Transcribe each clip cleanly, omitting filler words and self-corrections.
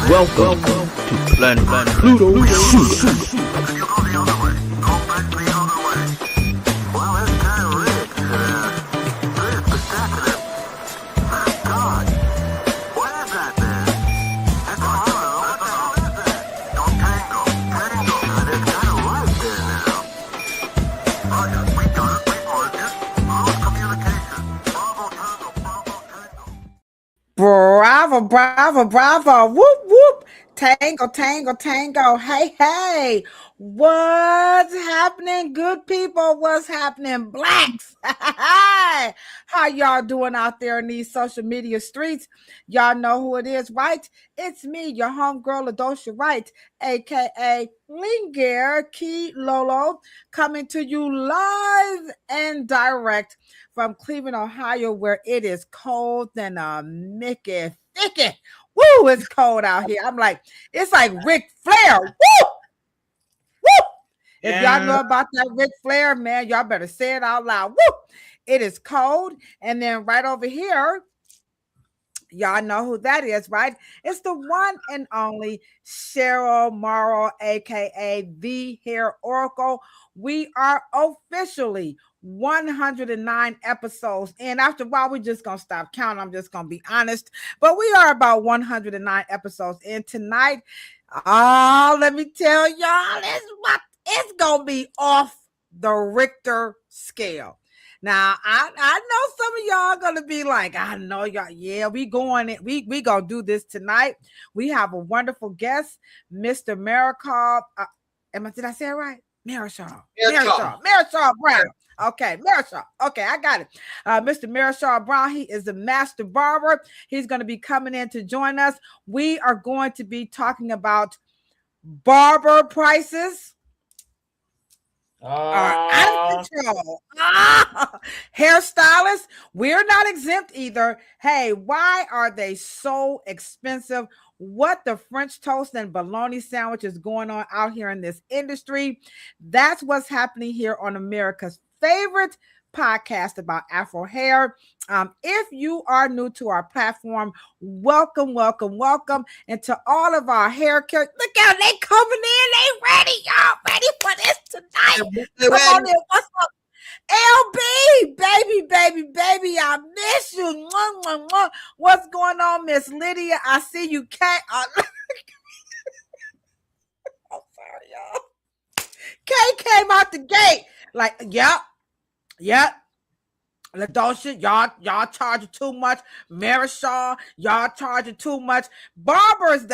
Welcome to Planet Pluto Shoot. Bravo, bravo, bravo. Whoop, whoop. Tango, tango, tango. Hey, hey. What's happening, good people? What's happening, blacks? How y'all doing out there in these social media streets? Y'all know who it is, right? It's me, your homegirl, Adosha Wright, a.k.a. Linger Key Lolo, coming to you live and direct from Cleveland, Ohio, where it is cold than a Mickey thicket. Woo, it's cold out here. I'm like, it's like Ric Flair. Woo! Woo! If y'all know about that Ric Flair, man, y'all better say it out loud. Woo! It is cold. And then right over here, y'all know who that is, right? It's the one and only Cheryl Morrow, aka The Hair Oracle. We are officially 109 episodes. And after a while, we're just going to stop counting. I'm just going to be honest. But we are about 109 episodes. And tonight, let me tell y'all, it's going to be off the Richter scale. Now, I know some of y'all going to be like, I know y'all. Yeah, we going it. We going to do this tonight. We have a wonderful guest, Mr. Marichal. Did I say it right? Marichal Brown. Okay, Marichal. Okay, I got it. Mr. Marichal Brown, he is the Master Barber. He's going to be coming in to join us. We are going to be talking about barber prices. Are out of control. Hairstylists, we're not exempt either. Hey, why are they so expensive? What the French toast and bologna sandwich is going on out here in this industry? That's what's happening here on America's favorite podcast about Afro hair. If you are new to our platform, welcome. And to all of our hair care, look out, they coming in, they ready, y'all ready for this tonight. Come on in, what's up? LB, baby, I miss you. Mwah, mwah, mwah. What's going on, Miss Lydia? I see you can't. I'm sorry, y'all. Kay came out the gate like, yep. LaDosha, y'all charging too much. Marichal, y'all charging too much. Barbers,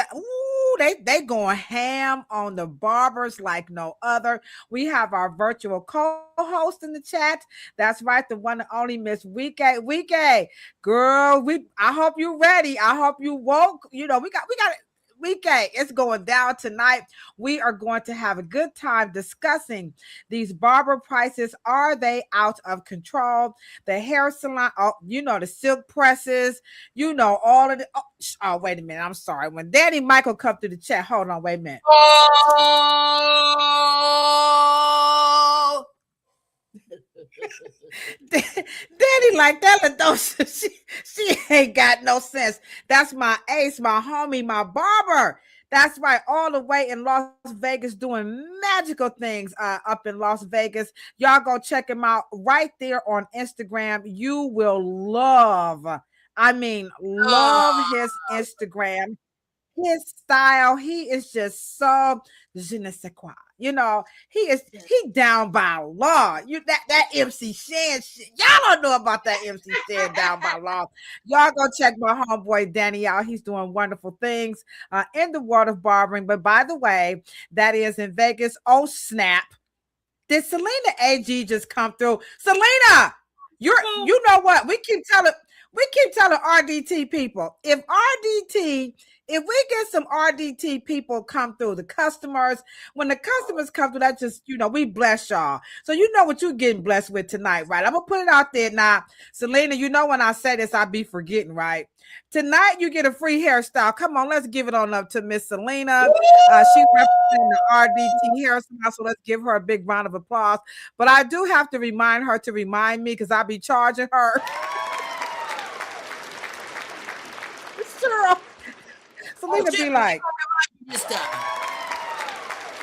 they going ham on the barbers like no other. We have our virtual co-host in the chat. That's right, the one and only Miss Weekay. Girl, I hope you ready. I hope you woke. You know, we got it. Weekend, it's going down tonight. We are going to have a good time discussing these barber prices. Are they out of control? The hair salon, the silk presses, all of the. Oh, wait a minute. I'm sorry. When Danny Michael come through the chat, hold on, wait a minute. Oh! Danny like that, she ain't got no sense. That's my ace, my homie, my barber. That's right, all the way in Las Vegas doing magical things up in Las Vegas. Y'all go check him out right there on Instagram. You will love his Instagram. His style, he is just so je ne sais quoi. He down by law. That MC Shan shit. Y'all don't know about that MC Shan down by law. Y'all go check my homeboy Danny out. He's doing wonderful things in the world of barbering. But by the way, that is in Vegas. Oh snap! Did Selena AG just come through? Selena, you know what? We keep telling RDT people, if we get some RDT people come through, the customers, when the customers come through, that just, we bless y'all. So you know what you're getting blessed with tonight, right? I'm going to put it out there now. Selena, when I say this, I be forgetting, right? Tonight, you get a free hairstyle. Come on, let's give it on up to Miss Selena. She represents the RDT hairstyle, so let's give her a big round of applause. But I do have to remind her to remind me because I'll be charging her. Sure.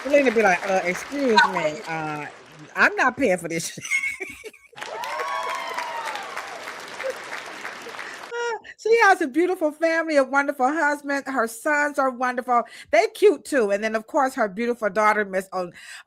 Selena be like, excuse me, I'm not paying for this shit. She has a beautiful family, a wonderful husband. Her sons are wonderful. They cute too. And then, of course, her beautiful daughter, Miss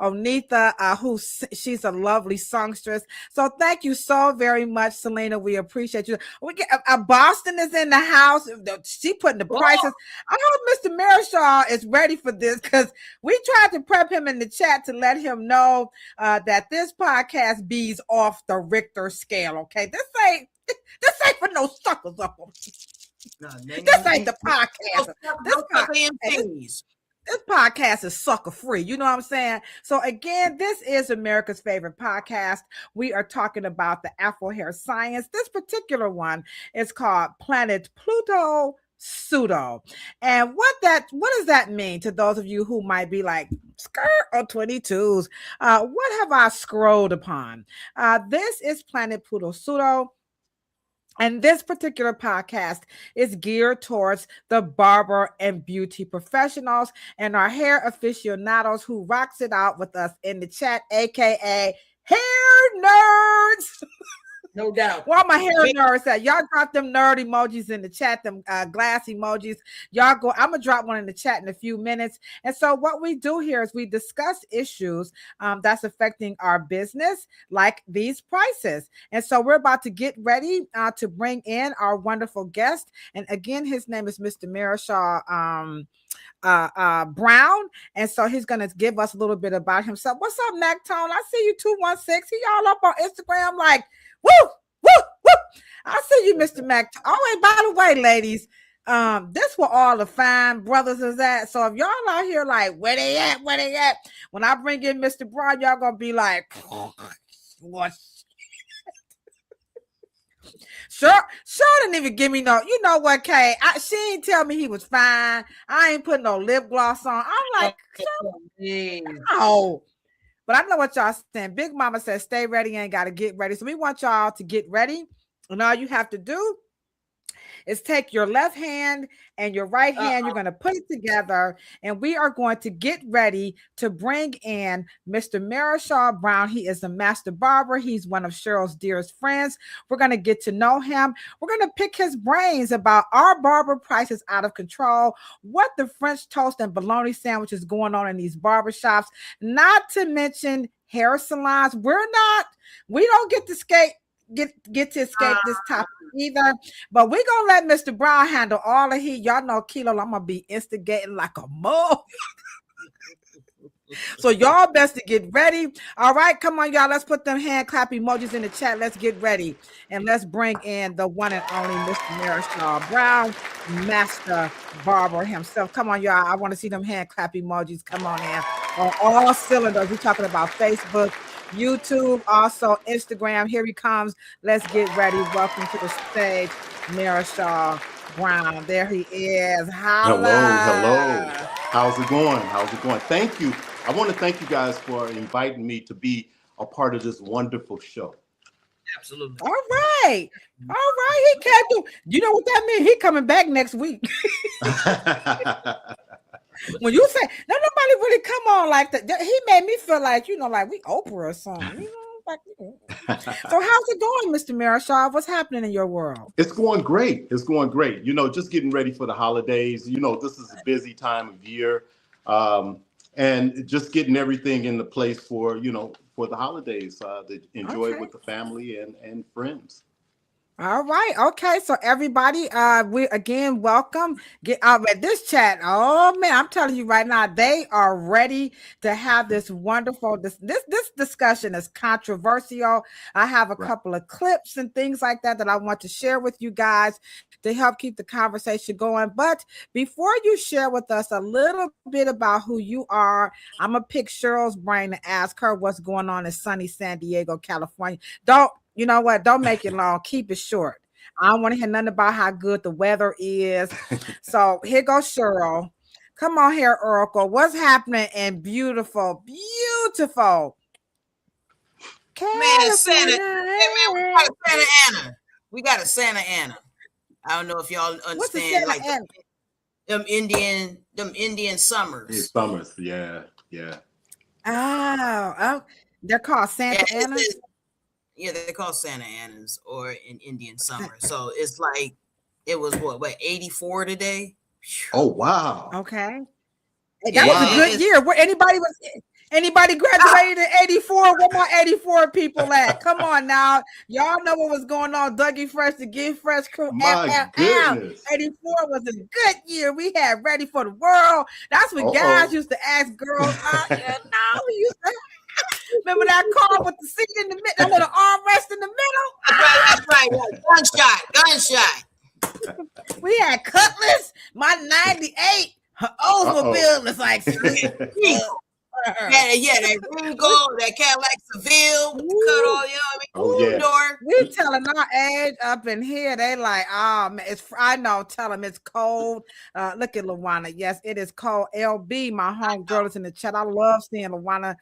Onitha, she's a lovely songstress. So thank you so very much, Selena. We appreciate you. We get Boston is in the house. She putting the prices. I hope Mr. Marichal is ready for this because we tried to prep him in the chat to let him know that this podcast bees off the Richter scale. Okay, this ain't for no suckers up on. This ain't the podcast. This podcast is sucker free. You know what I'm saying? So again, this is America's favorite podcast. We are talking about the Afro hair science. This particular one is called Planet Pluto Pseudo. And what does that mean to those of you who might be like, skirt or 22s? What have I scrolled upon? This is Planet Pluto Pseudo. And this particular podcast is geared towards the barber and beauty professionals and our hair aficionados who rocks it out with us in the chat, aka hair nerds. No doubt. Where my hair nerds at? Y'all drop them nerd emojis in the chat, them glass emojis. Y'all go. I'm gonna drop one in the chat in a few minutes. And so what we do here is we discuss issues that's affecting our business, like these prices. And so we're about to get ready to bring in our wonderful guest. And again, his name is Mr. Marichal Brown, and so he's gonna give us a little bit about himself. What's up, Mactone? I see you 216. He all up on Instagram like woo, woo, woo. I see you, Mr. Mac. Oh, wait, by the way, ladies, this where all the fine brothers is at. So if y'all out here like, where they at? Where they at? When I bring in Mr. Brown, y'all gonna be like, what? Sure didn't even give me no, you know what, Kay? She ain't tell me he was fine. I ain't put no lip gloss on. I'm like, no. But I know what y'all saying. Big Mama says, stay ready, ain't got to get ready. So we want y'all to get ready. And all you have to do is take your left hand and your right hand. You're going to put it together. And we are going to get ready to bring in Mr. Marichal Brown. He is a master barber. He's one of Cheryl's dearest friends. We're going to get to know him. We're going to pick his brains about our barber prices out of control, what the French toast and bologna sandwich is going on in these barbershops, not to mention hair salons. We don't get to escape this topic either, but we're gonna let Mr. Brown handle all of heat. Y'all know Kilo, I'm gonna be instigating like a mug. So y'all best to get ready. All right, come on, y'all. Let's put them hand clap emojis in the chat. Let's get ready and let's bring in the one and only Mr. Marichal Brown, Master Barber himself. Come on, y'all. I want to see them hand clap emojis. Come on in on all cylinders. We're talking about Facebook, YouTube, also Instagram. Here he comes. Let's get ready. Welcome to the stage, Marichal Brown. There he is. Holla. Hello. How's it going? Thank you. I want to thank you guys for inviting me to be a part of this wonderful show. Absolutely. All right. He can't do. You know what that means? He coming back next week. When you say no, nobody really come on like that. He made me feel like, like we Oprah or something. So how's it going, Mr. Marichal? What's happening in your world? It's going great. Just getting ready for the holidays. This is a busy time of year, and just getting everything into place for the holidays to enjoy it with the family and friends. All right. Okay. So everybody, we again welcome. Get out at this chat. Oh man, I'm telling you right now, they are ready to have this wonderful. This discussion is controversial. I have a couple of clips and things like that I want to share with you guys to help keep the conversation going. But before you share with us a little bit about who you are, I'm gonna pick Cheryl's brain to ask her what's going on in sunny San Diego, California. You know what? Don't make it long. Keep it short. I don't want to hear nothing about how good the weather is. So here goes Cheryl. Come on here, Oracle. What's happening in beautiful? Man, Santa. Hey, man, we got a Santa Ana. I don't know if y'all understand. What's a Santa Ana? them Indian summers. Summers, yeah. Oh, they're called Santa Anas. Yeah, they're called Santa Anas or an Indian summer. So it's like it was what 84 today. Oh wow. Okay. Hey, that was a good year. Where anybody graduated in 84? Where my 84 people at? Come on now. Y'all know what was going on. Dougie Fresh, the Get Fresh crew. My goodness. 84 was a good year. We had Ready for the World. That's what guys used to ask girls. We used to remember that car with the seat in the middle, that little armrest in the middle? That's right. Gunshot. We had Cutlass. My 98 Oldsmobile was like that Ringo, that Cadillac Seville with the cut all, door. We telling our age up in here. They like, oh man, I know. Tell them it's cold. Look at Luana. Yes, it is cold. LB, my home girl, is in the chat. I love seeing Luana.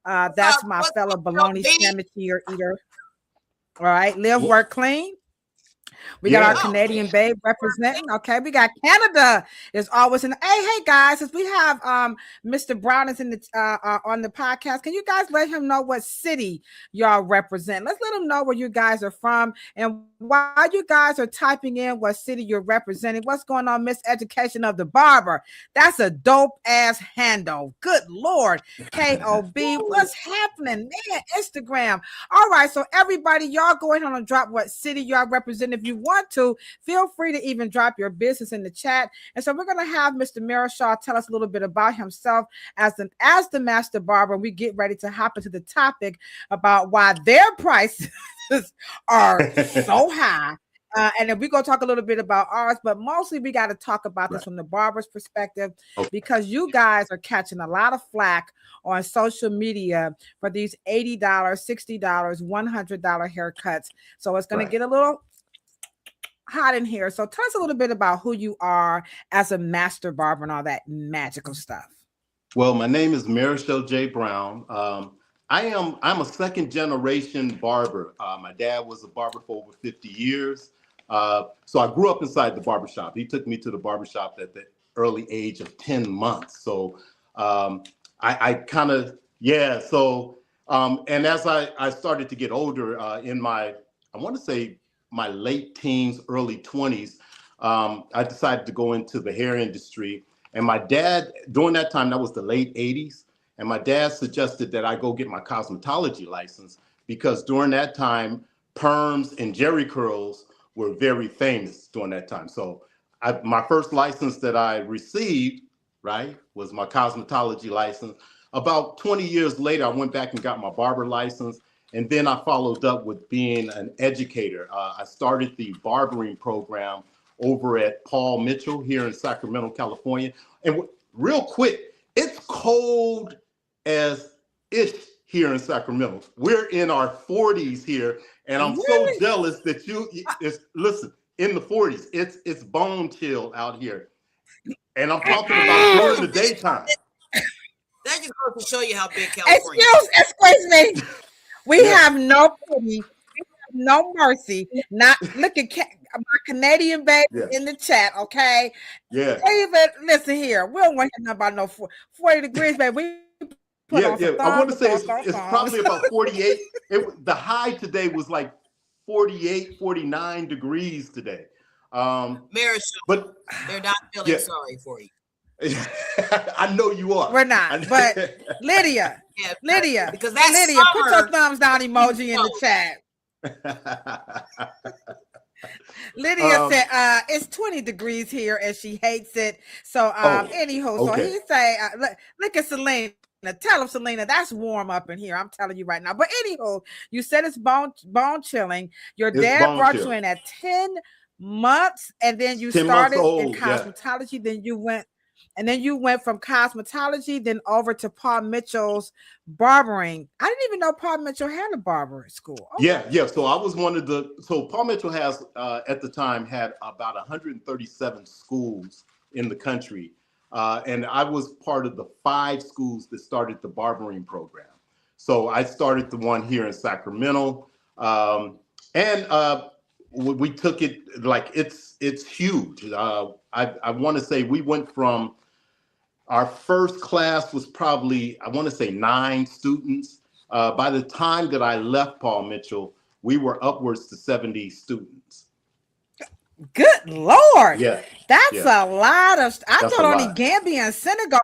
That's my fellow bologna sandwich eater. All right, live, work, clean. We got our Canadian babe representing. Okay, we got Canada is always in. Hey guys, since we have Mr. Brown is in the on the podcast, can you guys let him know what city y'all represent? Let's let him know where you guys are from, and while you guys are typing in what city you're representing, what's going on, Miss Education of the Barber? That's a dope ass handle. Good Lord, KOB, what's happening, man? Instagram. All right, so everybody, y'all go ahead and drop what city y'all represent. If you want to, feel free to even drop your business in the chat. And so we're going to have Mr. Marichal tell us a little bit about himself as the Master Barber. We get ready to hop into the topic about why their prices are so high. And then we're going to talk a little bit about ours, but mostly we got to talk about this from the barber's perspective, because you guys are catching a lot of flack on social media for these $80, $60, $100 haircuts. So it's going to get a little hot in here. So tell us a little bit about who you are as a master barber and all that magical stuff. Well, my name is Marichal J. Brown. I'm a second generation barber. My dad was a barber for over 50 years. So I grew up inside the barbershop. He took me to the barbershop at the early age of 10 months. So I kind of, and as I started to get older in I want to say my late teens, early 20s, I decided to go into the hair industry. And my dad, during that time, that was the late 80s, and my dad suggested that I go get my cosmetology license, because during that time, perms and jerry curls were very famous during that time. So my first license that I received, was my cosmetology license. About 20 years later, I went back and got my barber license. And then I followed up with being an educator. I started the barbering program over at Paul Mitchell here in Sacramento, California. And real quick, it's cold as ish here in Sacramento. We're in our 40s here, and I'm so jealous that listen, in the 40s, it's bone chill out here. And I'm talking about during the daytime. That just goes to show you how big California is. Excuse me. We have no pity, we have no mercy. Not look at my Canadian baby in the chat, okay? Yeah. David, listen here. We don't want to hear about no 40 degrees, baby. I want to say it's probably about 48. The high today was like 48, 49 degrees today. Marichal, but they're not feeling sorry for you. I know you are. We're not, but Lydia, because that's Lydia, put your thumbs down emoji in the chat. Lydia said it's 20 degrees here and she hates it. So so he say look at Selena. Tell him, Selena, that's warm up in here. I'm telling you right now. But anywho, you said it's bone chilling. Your dad brought you in at 10 months, and then you started in cosmetology. Then you went from cosmetology then over to Paul Mitchell's barbering. I didn't even know Paul Mitchell had a barber at school. Okay. Yeah. So I was so Paul Mitchell has at the time had about 137 schools in the country. And I was part of the 5 schools that started the barbering program. So I started the one here in Sacramento. we took it like it's huge. I want to say we went from our first class was probably, I want to say 9 students. By the time that I left Paul Mitchell, we were upwards to 70 students. Good Lord. Yeah. That's a lot of, I That's thought a only lot. Gambia and Senegal.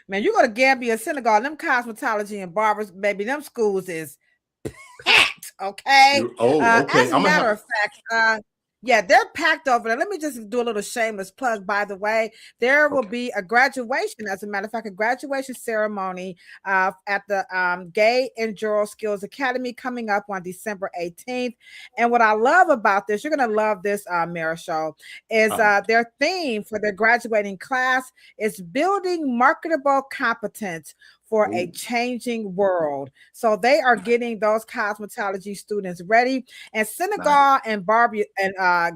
Man, you go to Gambia and Senegal, them cosmetology and barbers, baby, them schools is packed, okay? Oh, okay. As a matter of fact, yeah, they're packed over there. Let me just do a little shameless plug, by the way. There will be a graduation, as a matter of fact, a graduation ceremony at the Gay and Jural Skills Academy coming up on December 18th. And what I love about this, you're going to love this, Marichal, is their theme for their graduating class is building marketable competence for a changing world. So they are getting those cosmetology students ready. And Senegal and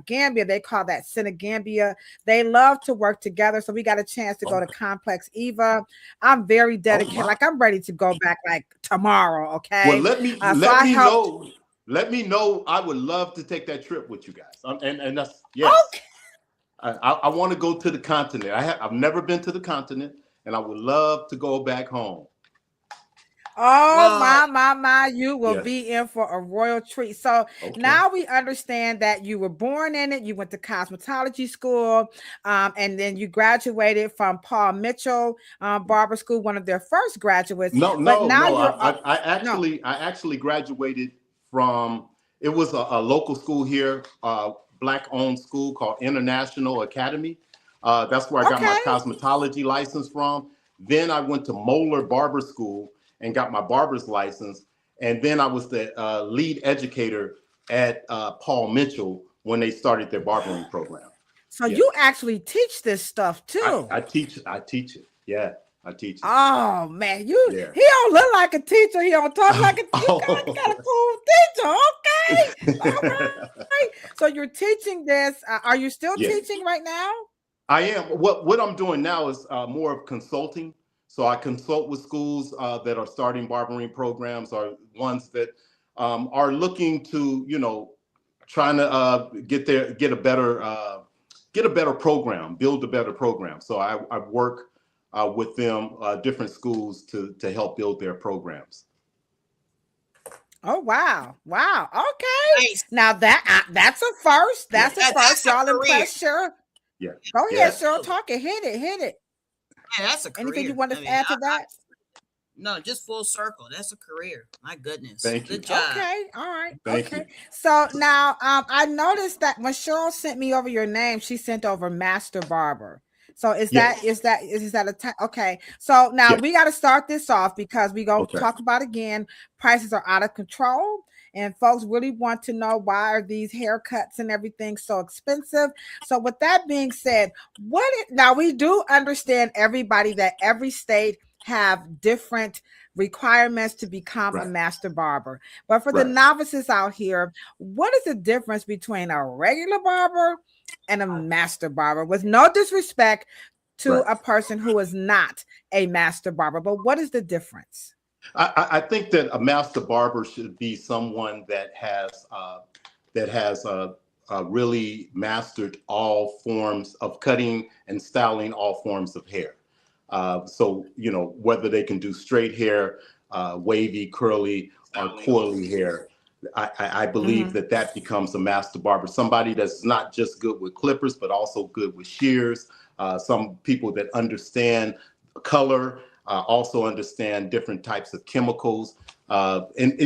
Gambia, they call that Senegambia. They love to work together. So we got a chance to go to Complex Eva. I'm very dedicated. Like I'm ready to go back like tomorrow. Okay. Well, let me know. Let me know. I would love to take that trip with you guys. And that's yes. Okay. I want to go to the continent. I've never been to the continent. And I would love to go back home. Oh, my, you will be in for a royal treat. So now we understand that you were born in it. You went to cosmetology school, and then you graduated from Paul Mitchell Barber School, one of their first graduates. I actually graduated from, it was a local school here, Black-owned school called International Academy. That's where I got my cosmetology license from. Then I went to Moeller Barber School and got my barber's license. And then I was the lead educator at Paul Mitchell when they started their barbering program. So you actually teach this stuff too? I teach it. Yeah, I teach it. Oh man, he don't look like a teacher. He don't talk like a teacher. You got a cool teacher. Okay. All right. So you're teaching this. Are you still teaching right now? I am. What I'm doing now is more of consulting. So I consult with schools that are starting barbering programs, or ones that are looking to, trying to get a better program, build a better program. So I work with them, different schools to help build their programs. Oh wow! Okay, nice. Now that's a first. That's a first. Y'all impressed, sure. Yeah. Go ahead, Cheryl. Talk it. Hit it. Yeah, that's a career. Anything you want to add to that? No, just full circle. That's a career. My goodness. Thank you. Good job. Okay. All right. Thank you. So now I noticed that when Cheryl sent me over your name, she sent over Master Barber. So is that a okay? So now we got to start this off because we go talk about again. Prices are out of control, and folks really want to know why are these haircuts and everything so expensive. So with that being said, now we do understand everybody that every state have different requirements to become a master barber. But for the novices out here, what is the difference between a regular barber and a master barber? With no disrespect to a person who is not a master barber, but what is the difference? I think that a master barber should be someone that has really mastered all forms of cutting and styling all forms of hair. So, whether they can do straight hair, wavy, curly, or coily hair, I believe that becomes a master barber. Somebody that's not just good with clippers, but also good with shears. Some people that understand color, also understand different types of chemicals. And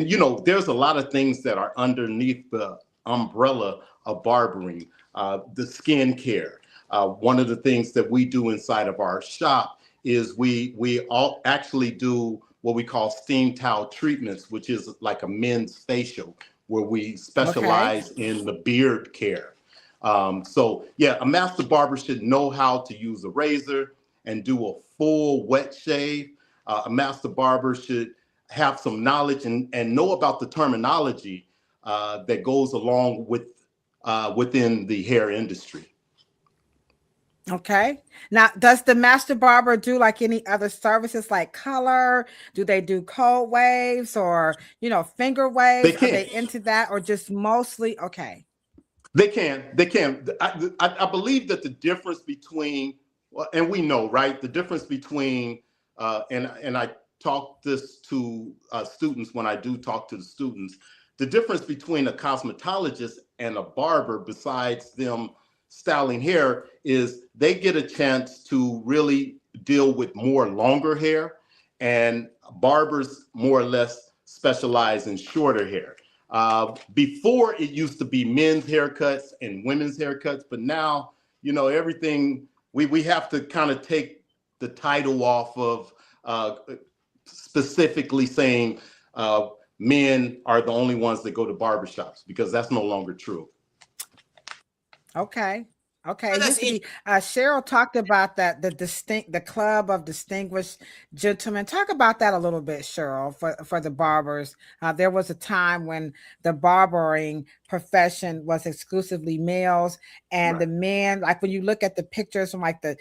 there's a lot of things that are underneath the umbrella of barbering. The skin care. One of the things that we do inside of our shop is we all actually do what we call steam towel treatments, which is like a men's facial, where we specialize in the beard care. So a master barber should know how to use a razor and do a full wet shave. A master barber should have some knowledge and know about the terminology that goes along with within the hair industry. Okay. Now, does the master barber do like any other services like color? Do they do cold waves or, finger waves? Are they into that or just mostly? Okay. They can. They can. I believe that the difference between, and we know, right? The difference between, and I talk this to students when I do talk to the students. The difference between a cosmetologist and a barber, besides them styling hair, is they get a chance to really deal with more longer hair, and barbers more or less specialize in shorter hair. Before it used to be men's haircuts and women's haircuts, but now, everything, we have to kind of take the title off of specifically saying men are the only ones that go to barbershops, because that's no longer true. Okay. Okay. Oh, It that's used to be, Cheryl talked about that, the club of distinguished gentlemen. Talk about that a little bit, Cheryl, for the barbers. There was a time when the barbering profession was exclusively males, and Right. the men, like when you look at the pictures from like the,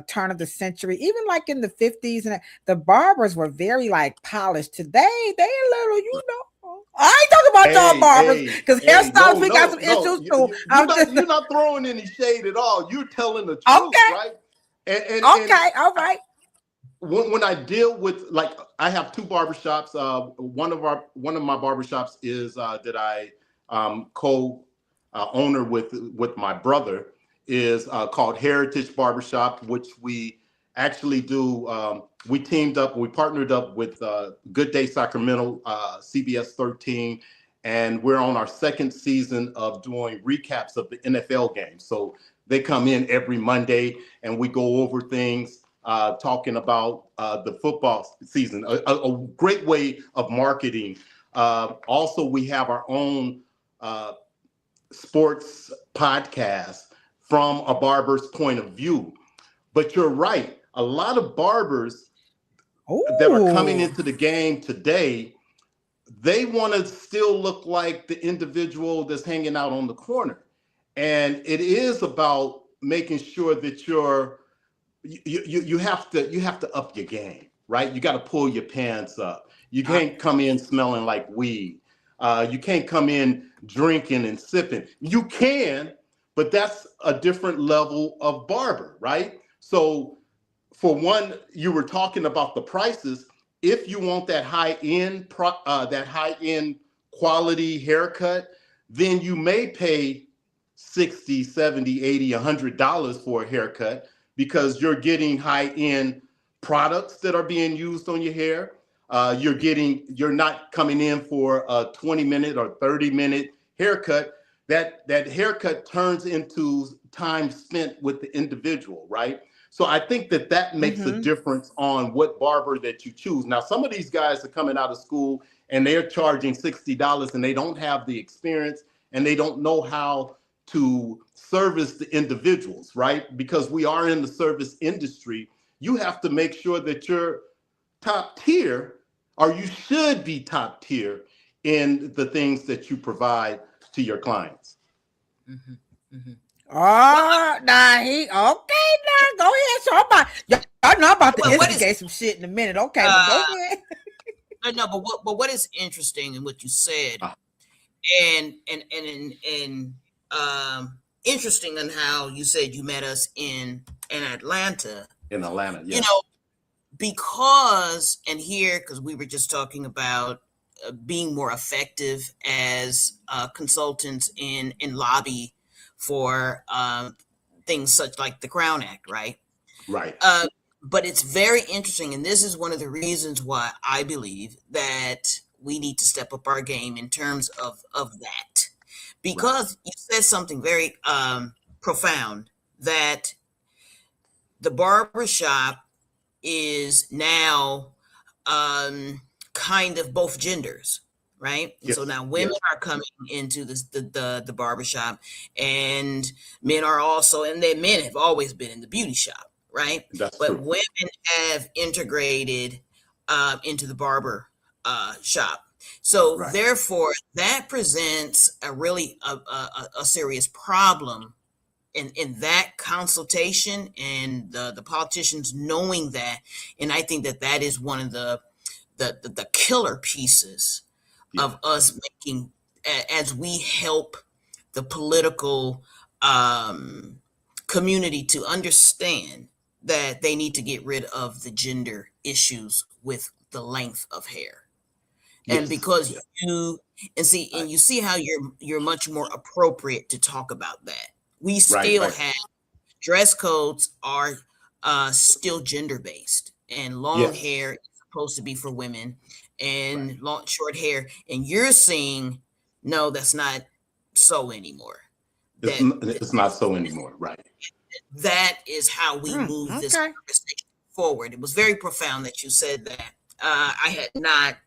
turn of the century, even like in the 50s, and the barbers were very like polished. Today, they a little, I ain't talking about y'all barbers, because hairstylists, we got some issues too. You're not throwing any shade at all. You're telling the truth, Okay. right? And All right. When I deal with, like, I have two barbershops. One of my barbershops is that I co-owner with my brother, is called Heritage Barbershop, which we actually do. We partnered up with Good Day Sacramento, CBS 13, and we're on our second season of doing recaps of the NFL games. So they come in every Monday and we go over things, talking about the football season, a great way of marketing. Also, we have our own sports podcast from a barber's point of view. But you're right. A lot of barbers that are coming into the game today, they want to still look like the individual that's hanging out on the corner. And it is about making sure that you have to up your game, right? You got to pull your pants up. You can't come in smelling like weed. You can't come in drinking and sipping. You can, but that's a different level of barber, right? So for one, you were talking about the prices. If you want that high-end quality haircut, then you may pay $60, $70, $80, $100 for a haircut, because you're getting high-end products that are being used on your hair. You're not coming in for a 20-minute or 30-minute haircut. That haircut turns into time spent with the individual, right? So I think that makes a difference on what barber that you choose. Now, some of these guys are coming out of school and they're charging $60 and they don't have the experience and they don't know how to service the individuals, right? Because we are in the service industry. You have to make sure that you're top tier, or you should be top tier in the things that you provide to your clients. Mm-hmm. Mm-hmm. Oh, now go ahead. So I'm about to instigate some shit in a minute. Okay, but go ahead. No, but what is interesting in what you said, and interesting in how you said you met us in Atlanta. In Atlanta, yeah. Because we were just talking about being more effective as consultants in lobby for things such like the Crown Act, right? Right. But it's very interesting, and this is one of the reasons why I believe that we need to step up our game in terms of that, because you said something very profound, that the barbershop is now kind of both genders, right? Yes. So now women are coming into the barbershop, and men are also, and then men have always been in the beauty shop, right? But true. Women have integrated into the barber shop. So therefore, that presents a really a serious problem in that consultation, and the politicians knowing that. And I think that is one of the killer pieces of us making, as we help the political community to understand that they need to get rid of the gender issues with the length of hair. And because you see how you're much more appropriate to talk about that. We still have dress codes are still gender based, and long hair is supposed to be for women, and short hair. And you're saying no, that's not so anymore. It's not so anymore, right? That is how we move this conversation forward. It was very profound that you said that. I had not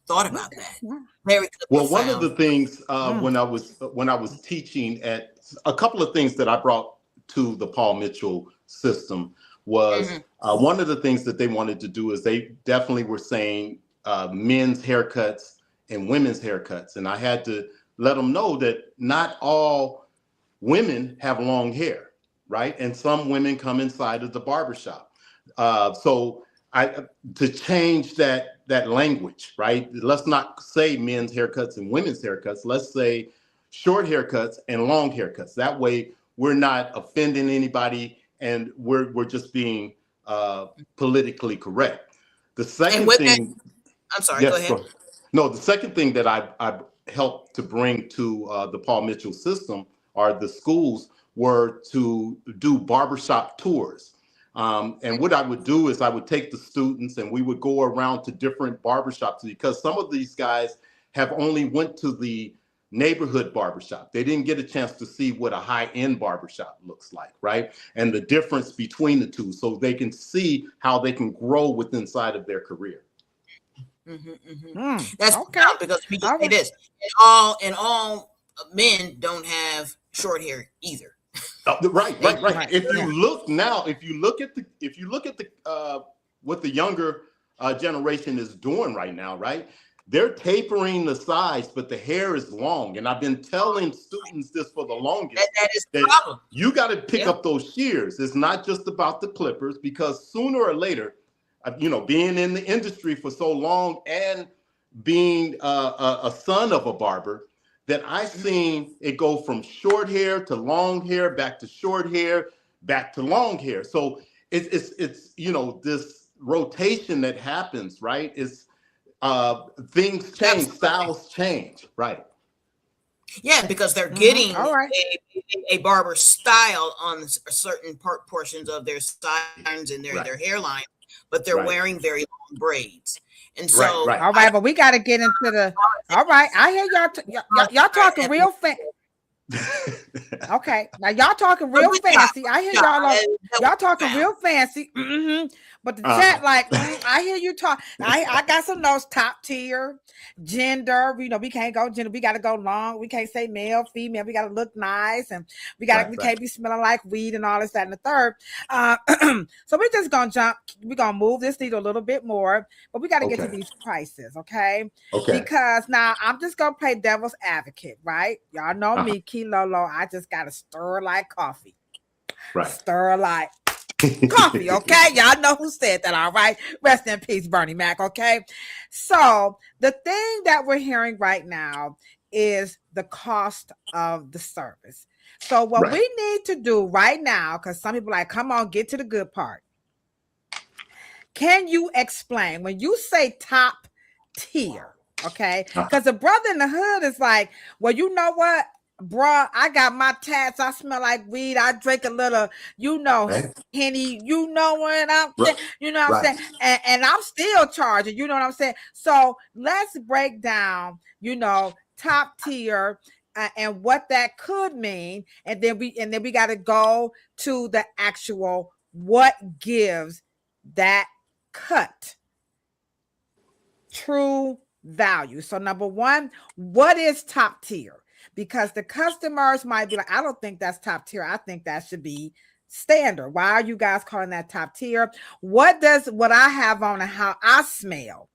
thought about that. Very good. Well, one of the things when I was teaching at a couple of things that I brought to the Paul Mitchell system was one of the things that they wanted to do is they definitely were saying men's haircuts and women's haircuts, and I had to let them know that not all women have long hair, right? And some women come inside of the barbershop. So to change that language, right? Let's not say men's haircuts and women's haircuts. Let's say short haircuts and long haircuts. That way, we're not offending anybody, and we're just being politically correct. The second thing, I'm sorry. Go ahead. No, the second thing that I helped to bring to the Paul Mitchell system or the schools were to do barbershop tours. And what I would do is I would take the students and we would go around to different barbershops, because some of these guys have only went to the neighborhood barbershop. They didn't get a chance to see what a high-end barbershop looks like, right? And the difference between the two, so they can see how they can grow within inside of their career. That's okay. Because we just say this, and all men don't have short hair either. Right. If you look now, if you look at the what the younger generation is doing right now, right? They're tapering the sides, but the hair is long. And I've been telling students this for the longest. That is the problem. You got to pick up those shears. It's not just about the clippers, because sooner or later, being in the industry for so long and being a son of a barber, that I've seen it go from short hair to long hair, back to short hair, back to long hair. So it's this rotation that happens, right? Things change, styles change, right? Yeah, because they're getting a barber style on certain portions of their sides and their hairline, but they're wearing very long braids. And so, all right, but we got to get into the. All right, I hear y'all talking real fast. Okay, now y'all talking real fancy. I hear y'all talking real fancy. But the chat, I hear you talk. I got some notes. Top tier, gender. We can't go gender. We got to go long. We can't say male, female. We got to look nice, and we can't be smelling like weed and all this, that, and the third. So we're just gonna jump. We're gonna move this needle a little bit more, but we got to get to these prices, okay? Because now I'm just gonna play devil's advocate, right? Y'all know me, Lolo. I just gotta stir like coffee. Right. Stir like coffee, okay? Y'all know who said that, all right? Rest in peace, Bernie Mac, okay? So the thing that we're hearing right now is the cost of the service. So what we need to do right now, because some people are like, come on, get to the good part. Can you explain when you say top tier, okay? Because the brother in the hood is like, well, you know what? Bruh, I got my tats. I smell like weed. I drink a little, Henny. You know what I'm saying? You know what I'm saying? And I'm still charging. You know what I'm saying? So let's break down, top tier and what that could mean, and then we got to go to the actual what gives that cut true value. So number one, what is top tier? Because the customers might be like, I don't think that's top tier. I think that should be standard. Why are you guys calling that top tier? What does what I have on and how I smell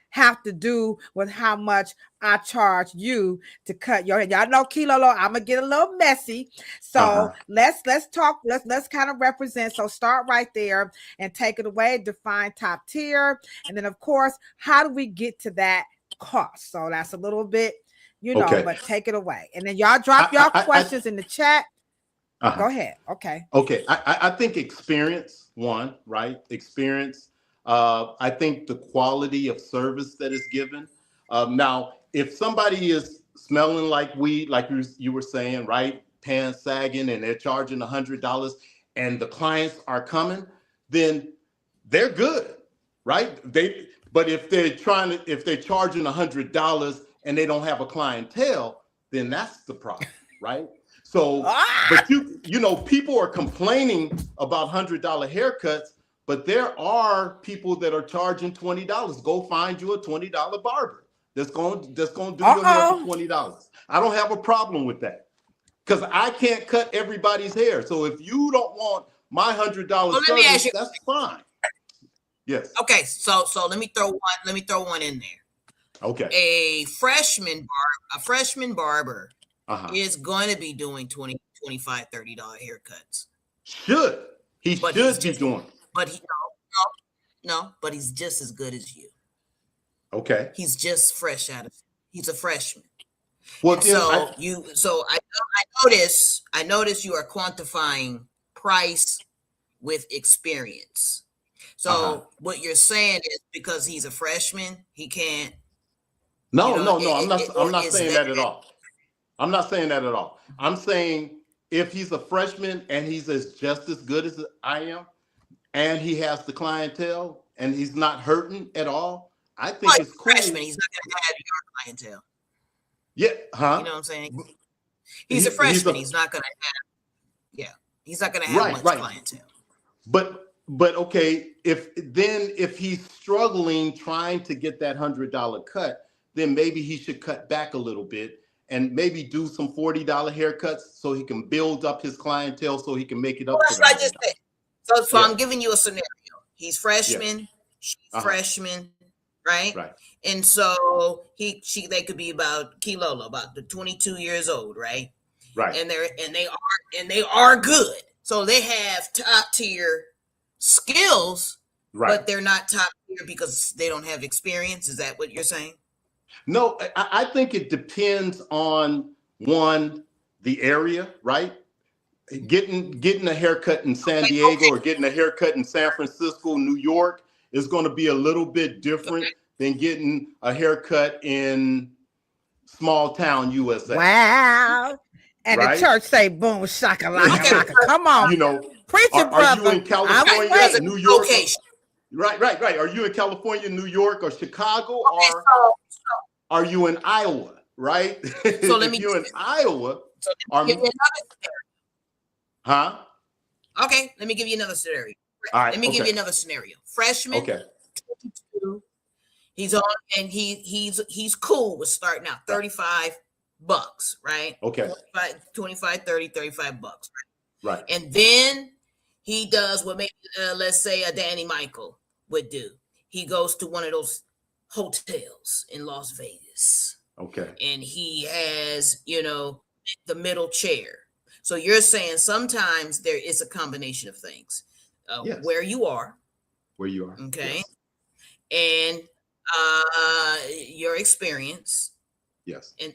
have to do with how much I charge you to cut your hair? Y'all know, Kilolo, I'm gonna get a little messy. So let's talk. Let's kind of represent. So start right there and take it away. Define top tier, and then of course, how do we get to that cost? So that's a little bit. you know, but take it away. And then y'all drop your questions in the chat. Go ahead. Okay. I think experience, one, right? Experience. I think the quality of service that is given. Now, if somebody is smelling like weed, like you were saying, right? Pants sagging and they're charging $100 and the clients are coming, then they're good, right? But if they're charging $100 and they don't have a clientele, then that's the problem, right? So, but you know, people are complaining about $100 haircuts, but there are people that are charging $20. Go find you a $20 barber that's going to do your hair for $20. I don't have a problem with that because I can't cut everybody's hair. So if you don't want my $100 service, that's fine. Yes. Okay. So let me throw one in there. Okay. A freshman barber is going to be doing $20, $25, $30 haircuts. He should be doing. But but he's just as good as you. Okay. He's just he's a freshman. Well, I notice you are quantifying price with experience. So what you're saying is because he's a freshman, he can't. No, I'm not saying that at all. I'm not saying that at all. I'm saying if he's a freshman and he's just as good as I am, and he has the clientele and he's not hurting at all, I think it's cool. Freshman, he's not going to have your clientele. Yeah, You know what I'm saying? He's a freshman. He's not going to have. Yeah, he's not going to have much clientele. But okay, if he's struggling trying to get that $100 cut, then maybe he should cut back a little bit and maybe do some $40 haircuts so he can build up his clientele so he can make it up. That's what I just said. So I'm giving you a scenario. He's freshman, she's freshman, right? Right. And so they could be about the 22 years old, right? Right. And they are good. So they have top tier skills, but they're not top tier because they don't have experience. Is that what you're saying? No, I think it depends on the area, right? Getting a haircut in San Diego or getting a haircut in San Francisco, New York is going to be a little bit different than getting a haircut in small town USA. Wow. And the church say boom, shakalaka. Come on. You know, preacher brother. Are you in California, New York? Right. Are you in California, New York, or Chicago, or are you in Iowa? Right. So let me. If you're in Iowa, Okay, let me give you another scenario. All right, let me give you another scenario. Freshman, 22, he's on, and he's cool with starting out $35, right? Okay. 25, 30, $35, right? And then he does what maybe let's say a Danny Michael would do. He goes to one of those hotels in Las Vegas. Okay. And he has, the middle chair. So you're saying sometimes there is a combination of things. Where you are. Okay. Yes. And your experience. Yes. And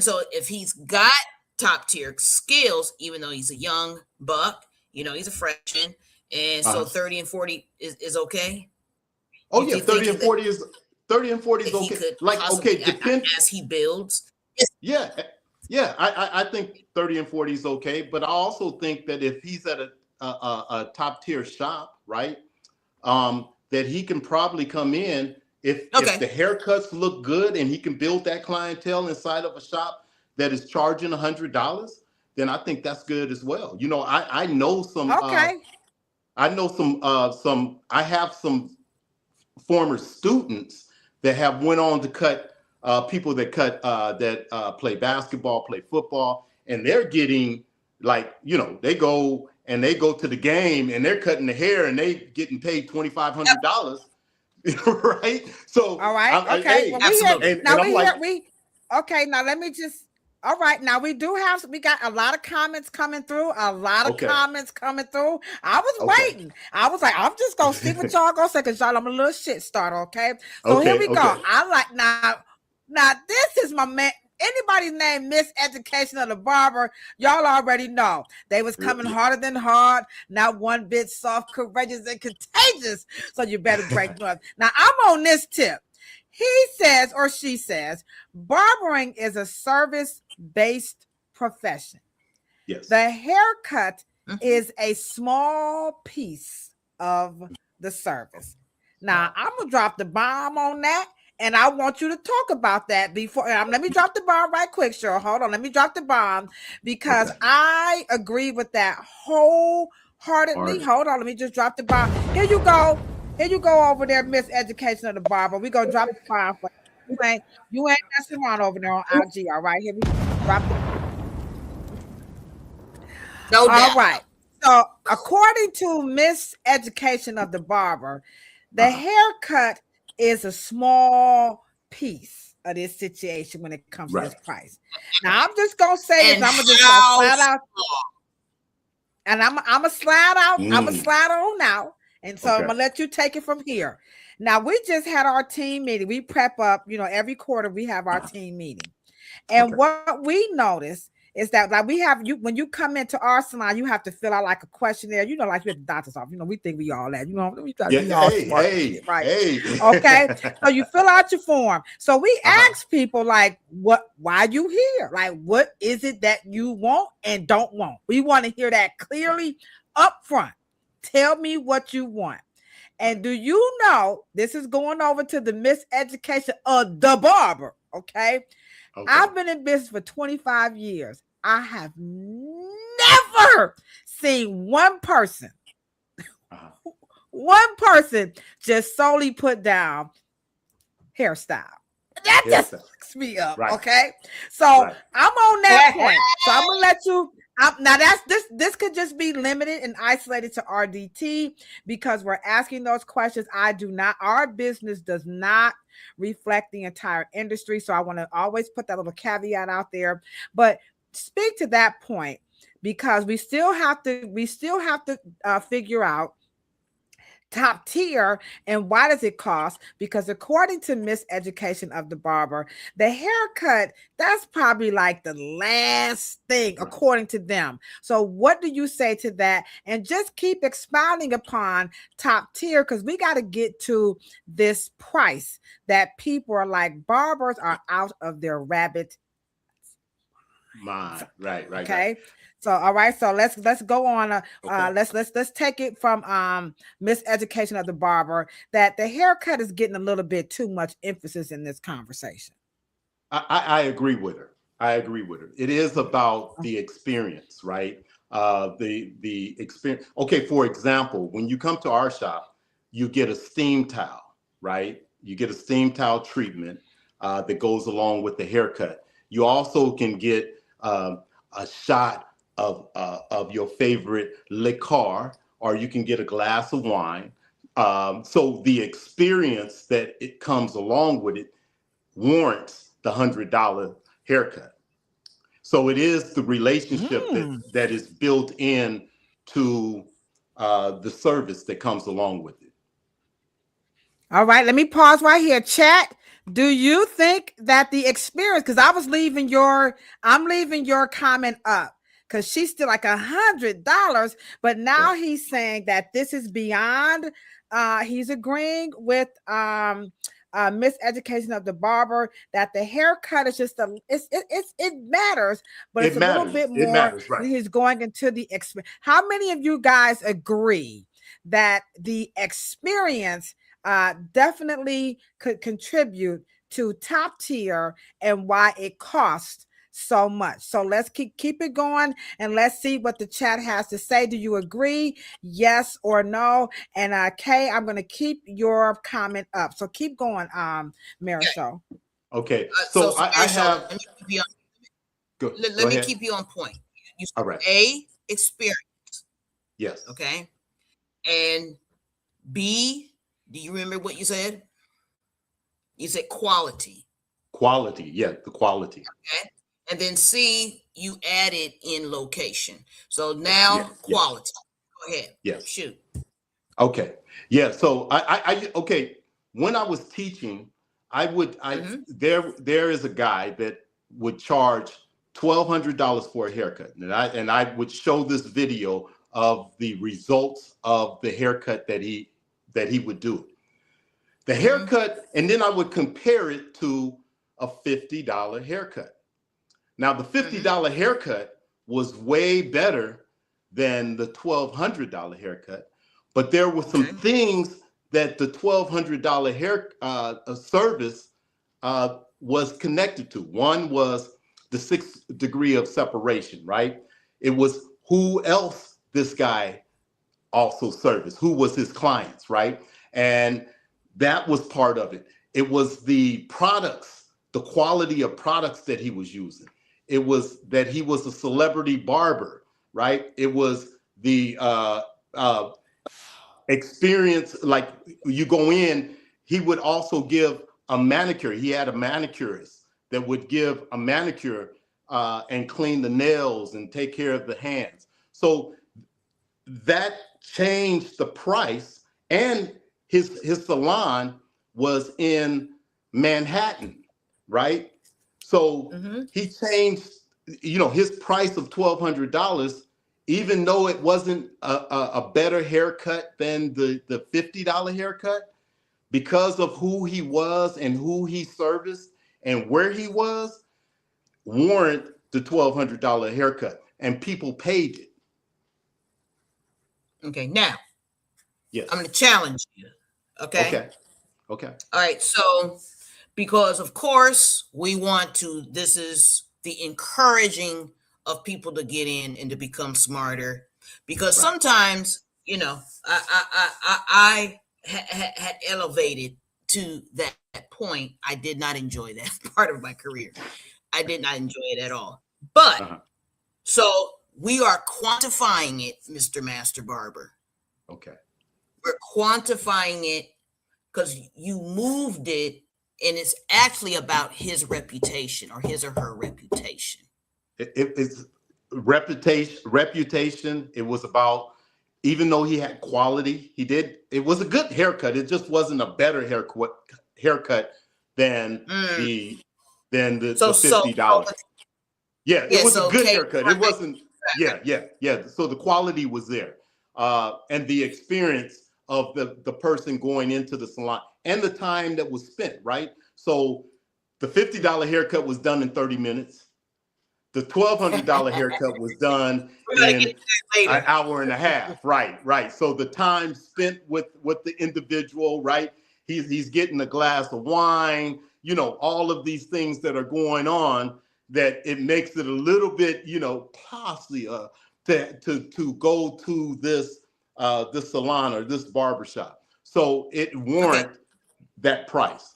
so if he's got top tier skills, even though he's a young buck, he's a freshman, and so 30 and 40 is okay. Oh yeah, 30 and 40 is okay. Depends as he builds. Yeah. I think 30 and 40 is okay, but I also think that if he's at a top tier shop, right, that he can probably come in if the haircuts look good and he can build that clientele inside of a shop that is charging $100, then I think that's good as well. I know some. I have some former students that have went on to cut. People that play basketball, play football, and they're getting they go to the game and they're cutting the hair and they getting paid $2,500, right? So all right, okay. Now let me just. All right, now we got a lot of comments coming through. I was waiting. I was like, I'm just gonna see what y'all gonna say because y'all, I'm a little shit starter. Okay, so here we go. I like now this is my man. anybody's name Miseducation of the Barber, y'all already know they was coming harder than hard, not one bit soft, courageous, and contagious. So you better break north. Now I'm on this tip. He says, or she says, barbering is a service-based profession. Yes. The haircut is a small piece of the service. Now, I'm going to drop the bomb on that, and I want you to talk about that before. Let me drop the bomb right quick, Cheryl. Hold on. Let me drop the bomb because I agree with that wholeheartedly. Hold on. Let me just drop the bomb. Here you go. Here you go over there, Miseducation of the Barber. We're going to drop the bomb for you. You ain't messing around over there on IG, all right? Here we drop the No doubt. All right. So, according to Miseducation of the Barber, the haircut is a small piece of this situation when it comes to this price. Now, I'm just gonna say this. I'm gonna just slide out, and I'm gonna slide out. I'm gonna slide on out, and so I'm gonna let you take it from here. Now, we just had our team meeting. We prep up. Every quarter we have our team meeting, and what we noticed is that like we have you when you come into our salon, you have to fill out like a questionnaire, like you're at the doctor's office. We think we all that, we try to be all smart, right? Okay. So you fill out your form. So we ask people like, why you here? Like, what is it that you want and don't want? We want to hear that clearly up front. Tell me what you want. And do you know this is going over to the Miseducation of the Barber? Okay. I've been in business for 25 years. I have never seen one person just solely put down hairstyle. That just fucks me up. Okay. So I'm on that point. So I'm gonna let you now this could just be limited and isolated to RDT because we're asking those questions. Our business does not reflect the entire industry. So I want to always put that little caveat out there, but speak to that point because we still have to figure out top tier and why does it cost? Because according to Miseducation of the Barber, the haircut, that's probably like the last thing according to them. So what do you say to that? And just keep expounding upon top tier because we got to get to this price that people are like, barbers are out of their rabbit mind. Right. Okay. So all right, so let's go on. Let's take it from Miseducation of the Barber that the haircut is getting a little bit too much emphasis in this conversation. I agree with her. It is about the experience, right? The experience. Okay, for example, when you come to our shop, you get a steam towel, right? You get a steam towel treatment that goes along with the haircut. You also can get a shot of your favorite liqueur, or you can get a glass of wine. So the experience that it comes along with it warrants the $100 haircut. So it is the relationship that is built in to the service that comes along with it. All right, let me pause right here. Chat. Do you think that the experience, because I'm leaving your comment up because she's still like $100, but now he's saying that this is beyond, he's agreeing with Miseducation of the Barber that the haircut is just it matters, but it's a little bit more. It matters, right. He's going into the experience. How many of you guys agree that the experience definitely could contribute to top tier and why it costs so much? So let's keep it going and let's see what the chat has to say. Do you agree? Yes or no? And Kay, I'm going to keep your comment up. So keep going, Marichal. Okay. So I have. Let me keep you on point. All right. A, experience. Yes. Okay. And B, do you remember what you said? You said quality. Quality, yeah, the quality. Okay. And then C, you added in location. So now quality. Go ahead. Yes. Shoot. Okay. Yeah. So I okay. When I was teaching, there is a guy that would charge $1,200 for a haircut, and I would show this video of the results of the haircut that he would do. The haircut, and then I would compare it to a $50 haircut. Now, the $50 haircut was way better than the $1,200 haircut, but there were some things that the $1,200 hair service was connected to. One was the 6th degree of separation, right? It was who else this guy also serviced, who was his clients, right? And that was part of it. It was the products, the quality of products that he was using. It was that he was a celebrity barber, right? It was the experience, like you go in, he would also give a manicure. He had a manicurist that would give a manicure and clean the nails and take care of the hands. So that changed the price, and his salon was in Manhattan, right? So he changed, you know, his price of $1,200, even though it wasn't a better haircut than the $50 haircut, because of who he was and who he serviced and where he was, warrant the $1,200 haircut, and people paid it. Okay, now, yes, I'm going to challenge you. Okay. All right. So, because of course we want to, this is the encouraging of people to get in and to become smarter, because sometimes, you know, I had elevated to that point. I did not enjoy that part of my career. I did not enjoy it at all. But so we are quantifying it, Mr. Master Barber. Okay. We're quantifying it because you moved it, and it's actually about his reputation or his or her reputation. It's reputation. It was about, even though he had quality, it was a good haircut. It just wasn't a better haircut than the $50. It was a good haircut. It wasn't, So the quality was there. And the experience of the person going into the salon and the time that was spent, right? So the $50 haircut was done in 30 minutes. The $1,200 haircut was done in an hour and a half. Right. So the time spent with the individual, right? He's getting a glass of wine, you know, all of these things that are going on, that it makes it a little bit, you know, costly to go to this salon or this barbershop. So it warrant that price.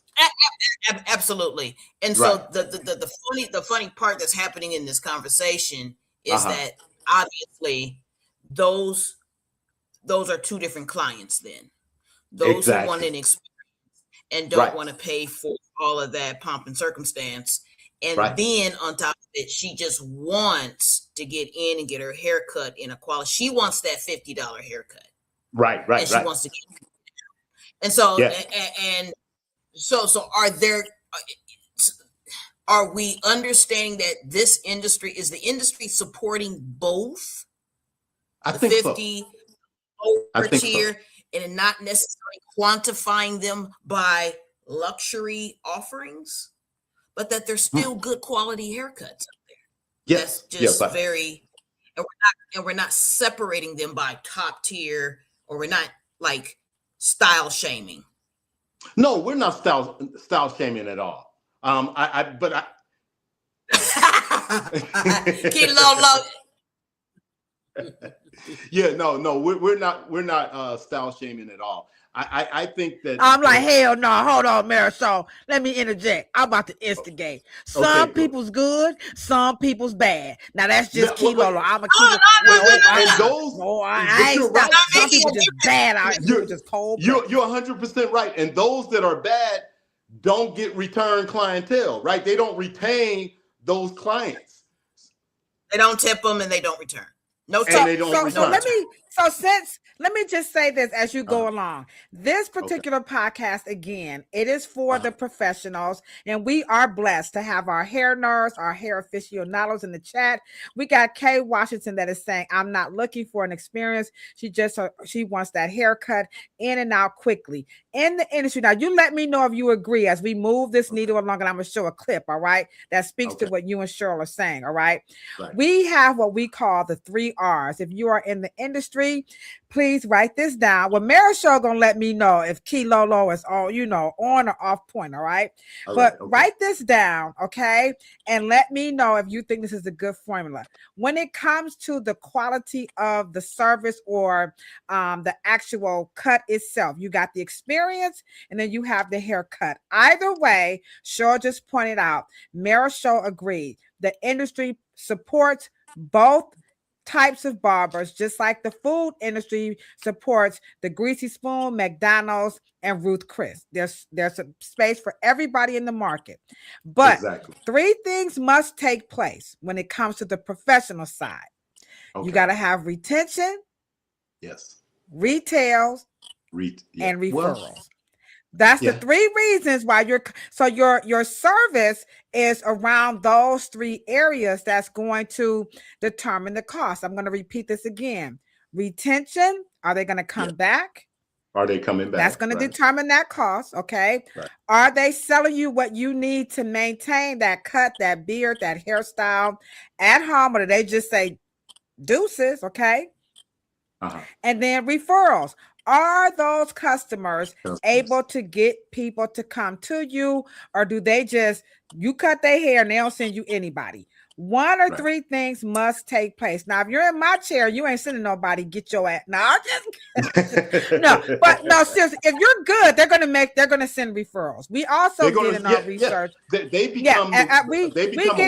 Absolutely. And so the funny part that's happening in this conversation is that obviously those are two different clients then. Those who want an experience and don't want to pay for all of that pomp and circumstance. And then on top of it, she just wants to get in and get her haircut in a quality. She wants that $50 haircut. Right. And she wants to get it. And so, so are we understanding that this industry, is the industry supporting both? I the think 50 over tier and not necessarily quantifying them by luxury offerings, but that there's still good quality haircuts out there. Yes. That's just very, and we're not separating them by top tier, or we're not like style shaming. No, we're not style shaming at all. We're not style shaming at all. I think that I'm like, hell no. Hold on, Marichal. Let me interject. I'm about to instigate. Some people's good, some people's bad. Now that's just Kilo. I'm a keep it. Some people just bad. You're just cold. You're 100% right. And those that are bad don't get return clientele, right? They don't retain those clients. They don't tip them and they don't return. No tip. So let me let me just say this as you go along. This particular podcast, again, it is for the professionals, and we are blessed to have our hair nurse, our hair aficionados in the chat. We got Kay Washington that is saying, I'm not looking for an experience. She wants that haircut in and out quickly. In the industry, now you let me know if you agree as we move this needle along, and I'm going to show a clip, all right, that speaks to what you and Cheryl are saying, all right? We have what we call the 3 R's. If you are in the industry, please write this down. Well, Marichal gonna let me know if Key Lolo is all, on or off point, all right? Write this down, okay? And let me know if you think this is a good formula. When it comes to the quality of the service or the actual cut itself, you got the experience and then you have the haircut. Either way, Cheryl just pointed out, Marichal agreed. The industry supports both types of barbers, just like the food industry supports the Greasy Spoon, McDonald's, and Ruth Chris. There's a space for everybody in the market. But 3 things must take place when it comes to the professional side. You got to have retention, retails, and referrals. That's the 3 reasons why your service is around those 3 areas that's going to determine the cost. I'm going to repeat this again. Retention, are they going to come back? Are they coming back? That's going to determine that cost, okay? Are they selling you what you need to maintain that cut, that beard, that hairstyle at home, or do they just say deuces, okay? And then referrals. Are those customers able to get people to come to you, or do they just, you cut their hair and they don't send you anybody? 1 or 3 things must take place. Now, if you're in my chair, you ain't sending nobody. Get your ass. No, no, seriously. If you're good, they're gonna send referrals. We also did in our research. They become a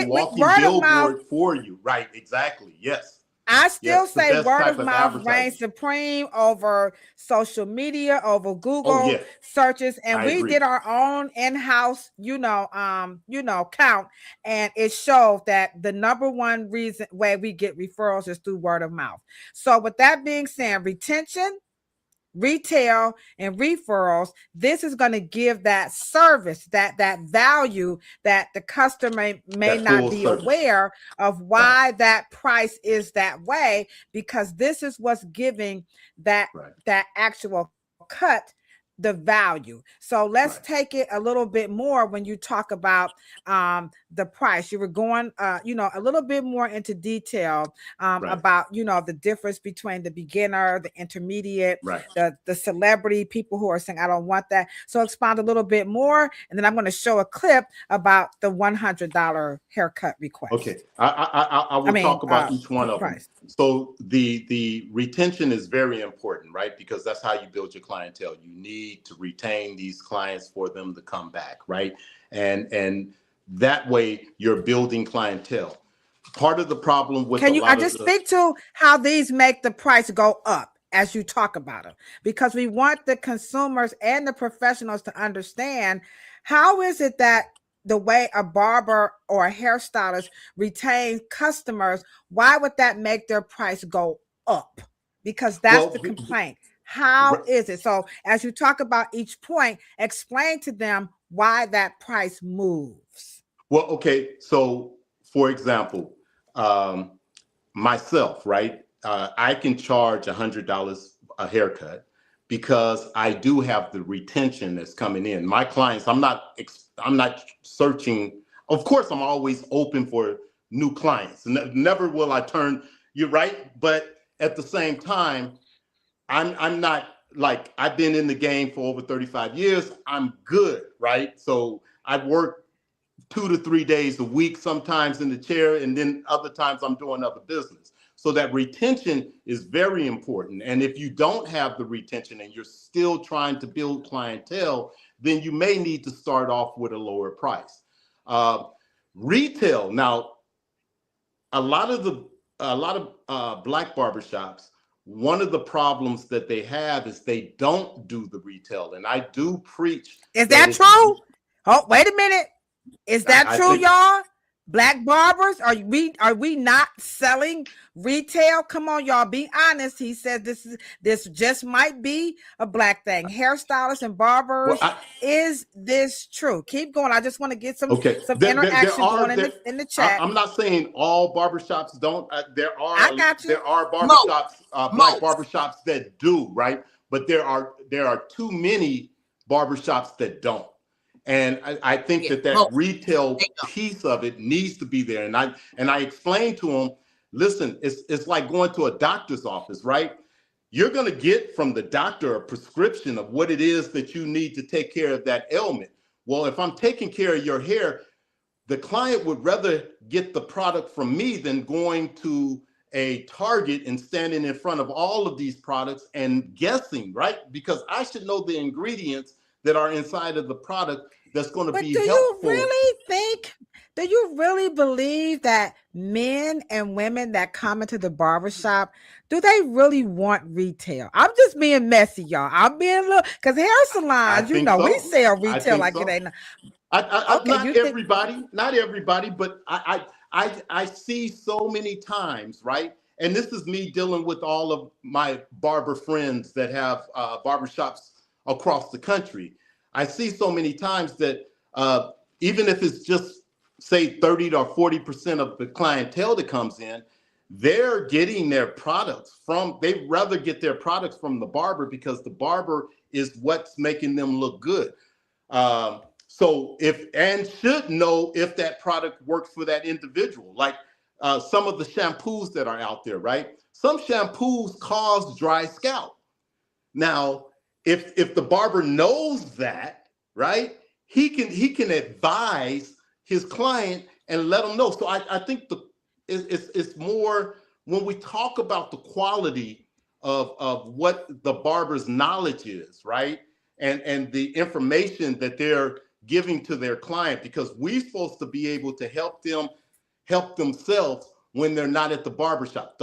walking billboard for you, right? Exactly. Yes. I still say word of mouth reigns supreme over social media, over Google searches, and we did our own in-house, count, and it showed that the number 1 way we get referrals is through word of mouth. So, with that being said, retention, retail, and referrals, this is going to give that service, that value that the customer may not be aware of why that price is that way, because this is what's giving that actual cut the value. So let's take it a little bit more when you talk about the price. You were going a little bit more into detail about the difference between the beginner, the intermediate, the celebrity, people who are saying I don't want that. So expound a little bit more, and then I'm going to show a clip about the $100 haircut request. Okay, I will talk about each one of them. So the retention is very important, right? Because that's how you build your clientele. You need to retain these clients for them to come back, right? And that way you're building clientele. Part of the problem with speak to how these make the price go up as you talk about them, because we want the consumers and the professionals to understand how is it that the way a barber or a hairstylist retains customers, why would that make their price go up? Because that's the complaint. How is it? So as you talk about each point, explain to them why that price moves. Well, okay. So for example, myself, right? I can charge $100 a haircut because I do have the retention that's coming in. My clients, I'm not searching. Of course, I'm always open for new clients. Never will I turn, you're right. But at the same time, I'm not like, I've been in the game for over 35 years. I'm good, right? So I work 2 to 3 days a week, sometimes in the chair, and then other times I'm doing other business. So that retention is very important. And if you don't have the retention and you're still trying to build clientele, then you may need to start off with a lower price. Retail, now, a lot of black barbershops, one of the problems that they have is they don't do the retail. And I do preach. Is that true? Oh, wait a minute. Is that true, y'all? Black barbers, are we not selling retail? Come on, y'all, be honest. He said this just might be a black thing. Hairstylists and barbers, is this true? Keep going. I just want to get some interaction going in the chat. I'm not saying all barbershops don't. There are I got you. There are barbershops, black barbershops that do, right? But there are too many barbershops that don't. And I think that retail piece of it needs to be there. And I explained to him, listen, it's like going to a doctor's office, right? You're going to get from the doctor a prescription of what it is that you need to take care of that ailment. Well, if I'm taking care of your hair, the client would rather get the product from me than going to a Target and standing in front of all of these products and guessing, right? Because I should know the ingredients that are inside of the product that's going to be helpful. Do you really believe that men and women that come into the barbershop, do they really want retail? I'm just being messy, y'all. I'm being a little, because hair salons, we sell retail like it ain't. Not everybody, but I see so many times, right? And this is me dealing with all of my barber friends that have barbershops across the country. I see so many times that even if it's just say 30 or 40% of the clientele that comes in, they're getting their products they'd rather get their products from the barber because the barber is what's making them look good. So should know if that product works for that individual. Like some of the shampoos that are out there, right? Some shampoos cause dry scalp. Now, if the barber knows that, right, he can advise his client and let them know. So I think it's more when we talk about the quality of what the barber's knowledge is, right, and the information that they're giving to their client, because we're supposed to be able to help themselves when they're not at the barbershop.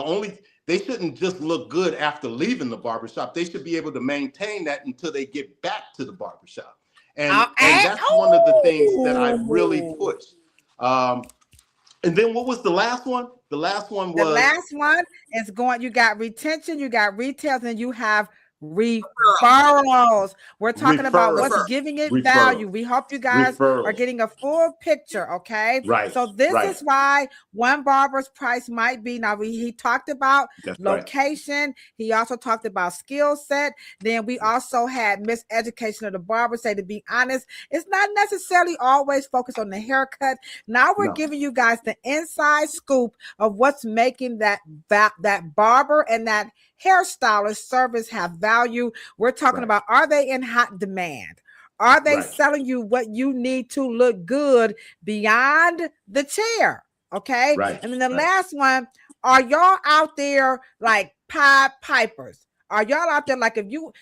They shouldn't just look good after leaving the barbershop. They should be able to maintain that until they get back to the barbershop. And that's one of the things that I really push. And then what was the last one? The last one is you got retention, you got retails, and you have referrals. We're talking about what's giving it value. We hope you guys are getting a full picture, okay? Right. So this is why one barber's price might be. Now he talked about location. Right. He also talked about skill set. Then we also had miseducation of the barber. Say, to be honest, it's not necessarily always focused on the haircut. Now we're giving you guys the inside scoop of what's making that barber and that hairstylist service have value. We're talking about, are they in hot demand? Are they selling you what you need to look good beyond the chair? Okay. Right. And then the last one, are y'all out there like Pied Pipers? Are y'all out there like if you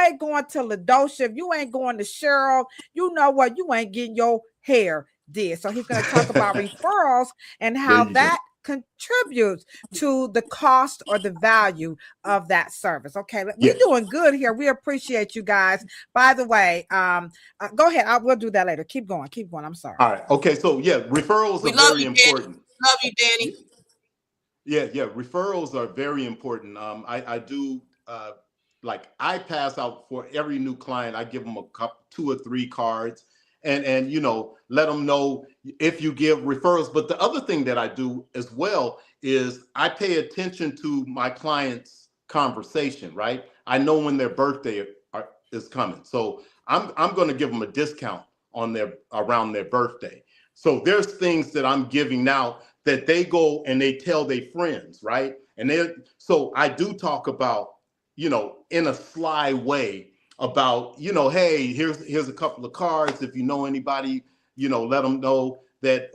ain't going to LaDosha, if you ain't going to Cheryl, you know what? You ain't getting your hair did. So he's going to talk about referrals and how that contributes to the cost or the value of that service. Okay, we're doing good here. We appreciate you guys. By the way, go ahead. We'll do that later. Keep going. I'm sorry. All right. Okay. So referrals are very important. Love you, Danny. Yeah. Referrals are very important. I do I pass out for every new client. I give them a couple, 2 or 3 cards. And let them know if you give referrals. But the other thing that I do as well is I pay attention to my clients' conversation, right? I know when their birthday is coming. So I'm going to give them a discount on around their birthday. So there's things that I'm giving now that they go and they tell their friends, right? So I do talk about, in a sly way, about, hey, here's a couple of cards. If you know anybody, let them know that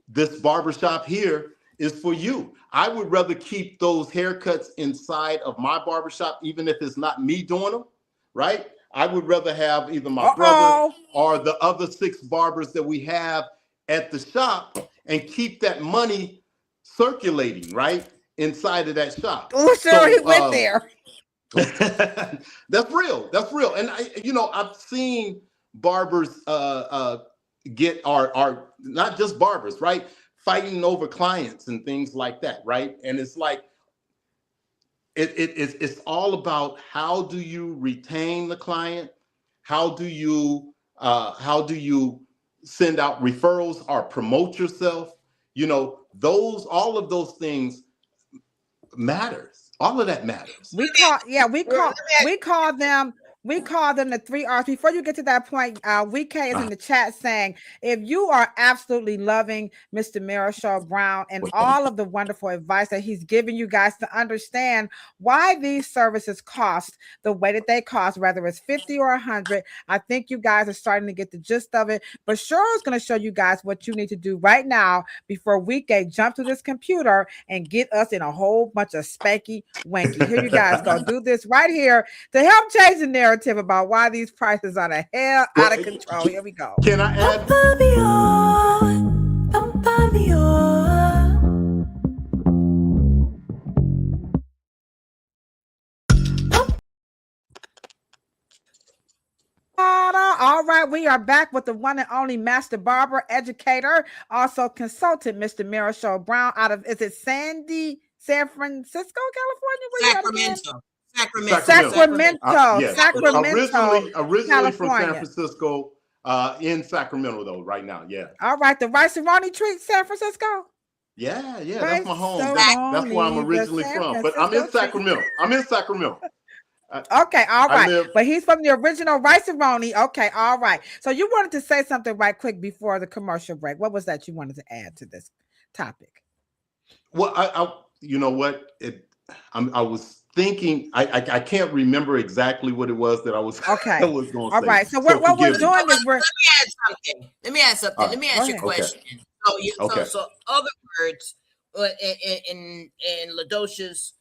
this barbershop here is for you. I would rather keep those haircuts inside of my barbershop, even if it's not me doing them, right? I would rather have either my brother or the other 6 barbers that we have at the shop and keep that money circulating, right, inside of that shop. Oh, sure, he went there. That's real. And I've seen barbers get our not just barbers, right? Fighting over clients and things like that, right? And it's like it's all about how do you retain the client? How do you send out referrals or promote yourself? You know, all of those things matters. All of that matters. We call them the 3 R's. Before you get to that point, VK is in the chat saying, if you are absolutely loving Mr. Marichal Brown and all of the wonderful advice that he's giving you guys to understand why these services cost the way that they cost, whether it's 50 or 100, I think you guys are starting to get the gist of it. But Cheryl's going to show you guys what you need to do right now before VK jump to this computer and get us in a whole bunch of spanky wanky. Here you guys go. Do this right here to help change the narrative about why these prices are the hell out of control. Here we go. Can I add? All right, we are back with the one and only Master Barber, educator, also consultant, Mr. Marichal Brown, out of, is it San Francisco, California? Sacramento. Originally from San Francisco, in Sacramento though, right now. Yeah. All right, the rice and roni treat, San Francisco. Yeah, that's my home. That's where I'm originally from. But I'm in Sacramento. Okay, all right. But he's from the original rice and roni. Okay, all right. So you wanted to say something right quick before the commercial break. What was that you wanted to add to this topic? Well, I you know what? I was thinking, I can't remember exactly what it was that I was okay. I was going to say. All right. So what we're doing is let me add something. Let me ask you a question. Okay. So other words in Ladosha's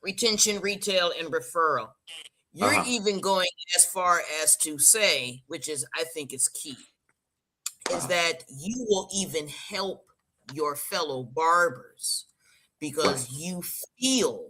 retention, retail, and referral. You're even going as far as to say, which is I think is key, is that you will even help your fellow barbers because you feel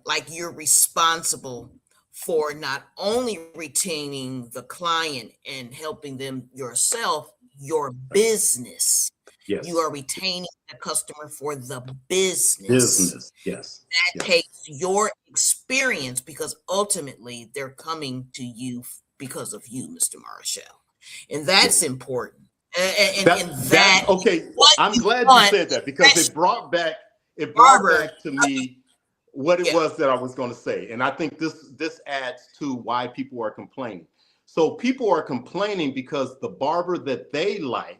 like you're responsible for not only retaining the client and helping them yourself, your business. Yes. You are retaining the customer for the business. Yes. That takes your experience because ultimately they're coming to you because of you, Mr. Marichal. And that's important. Okay. I'm glad you said that because it brought back to me what it was that I was going to say. And I think this adds to why people are complaining. So people are complaining because the barber that they like,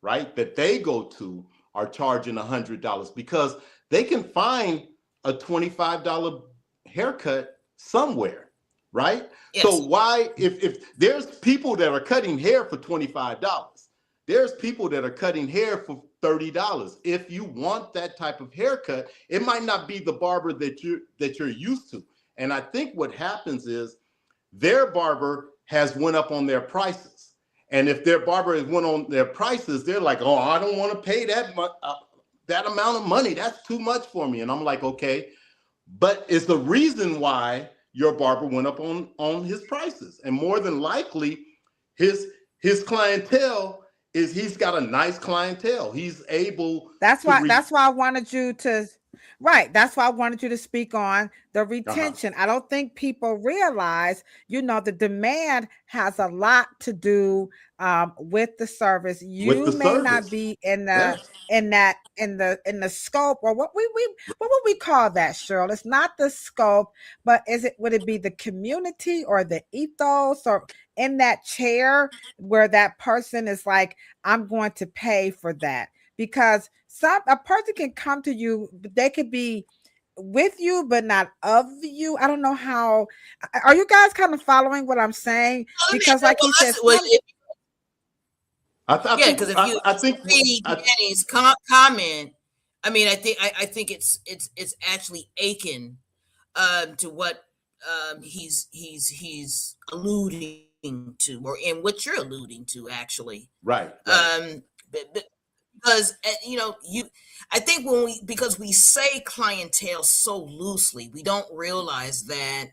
right, that they go to are charging $100 because they can find a $25 haircut somewhere, right? Yes. So why, if there's people that are cutting hair for $25, there's people that are cutting hair for $30. If you want that type of haircut, it might not be the barber that you're used to. And I think what happens is their barber has went up on their prices. And if their barber has went on their prices, they're like, oh, I don't want to pay that amount of money. That's too much for me. And I'm like, okay, but it's the reason why your barber went up on his prices. And more than likely, his clientele is he's got a nice clientele. He's able. That's why I wanted you to. Right. That's why I wanted you to speak on the retention. I don't think people realize, the demand has a lot to do with the service. You may not be in the in the scope, or what would we call that, Cheryl? It's not the scope, but would it be the community or the ethos or in that chair where that person is like, I'm going to pay for that? Because a person can come to you, they could be with you, but not of you. I don't know how. Are you guys kind of following what I'm saying? Because, like he said, because I think Danny's comment. I mean, I think it's actually akin to what he's alluding to, or in what you're alluding to, actually. Right. Because I think because we say clientele so loosely, we don't realize that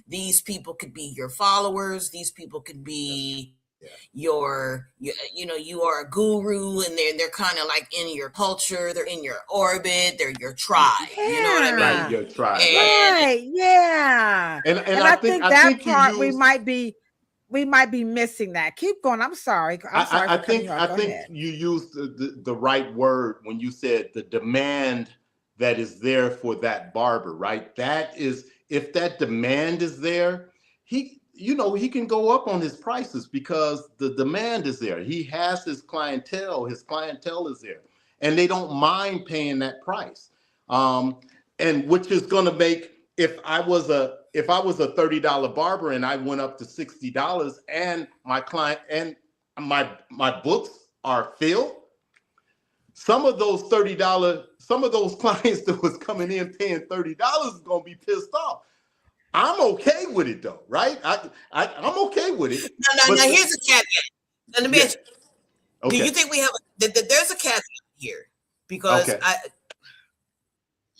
these people could be your followers, these people could be you know, you are a guru, and they're kind of like in your culture, they're in your orbit, they're your tribe. Yeah. You know what I mean? Right, your tribe. Right. Yeah. And I think that you part use. we might be missing that. Keep going. I'm sorry. I'm sorry for cutting you off. Go ahead. You used the right word when you said the demand that is there for that barber, right? That is, if that demand is there, he can go up on his prices because the demand is there. He has his clientele is there, and they don't mind paying that price. And which is going to make, if I was a $30 barber and I went up to $60, and my client and my books are filled, some of those clients that was coming in paying $30 is going to be pissed off. I'm okay with it though, right? I'm okay with it. Now here's a caveat. Now, let me ask you, okay. Do you think we have there's a caveat here? Because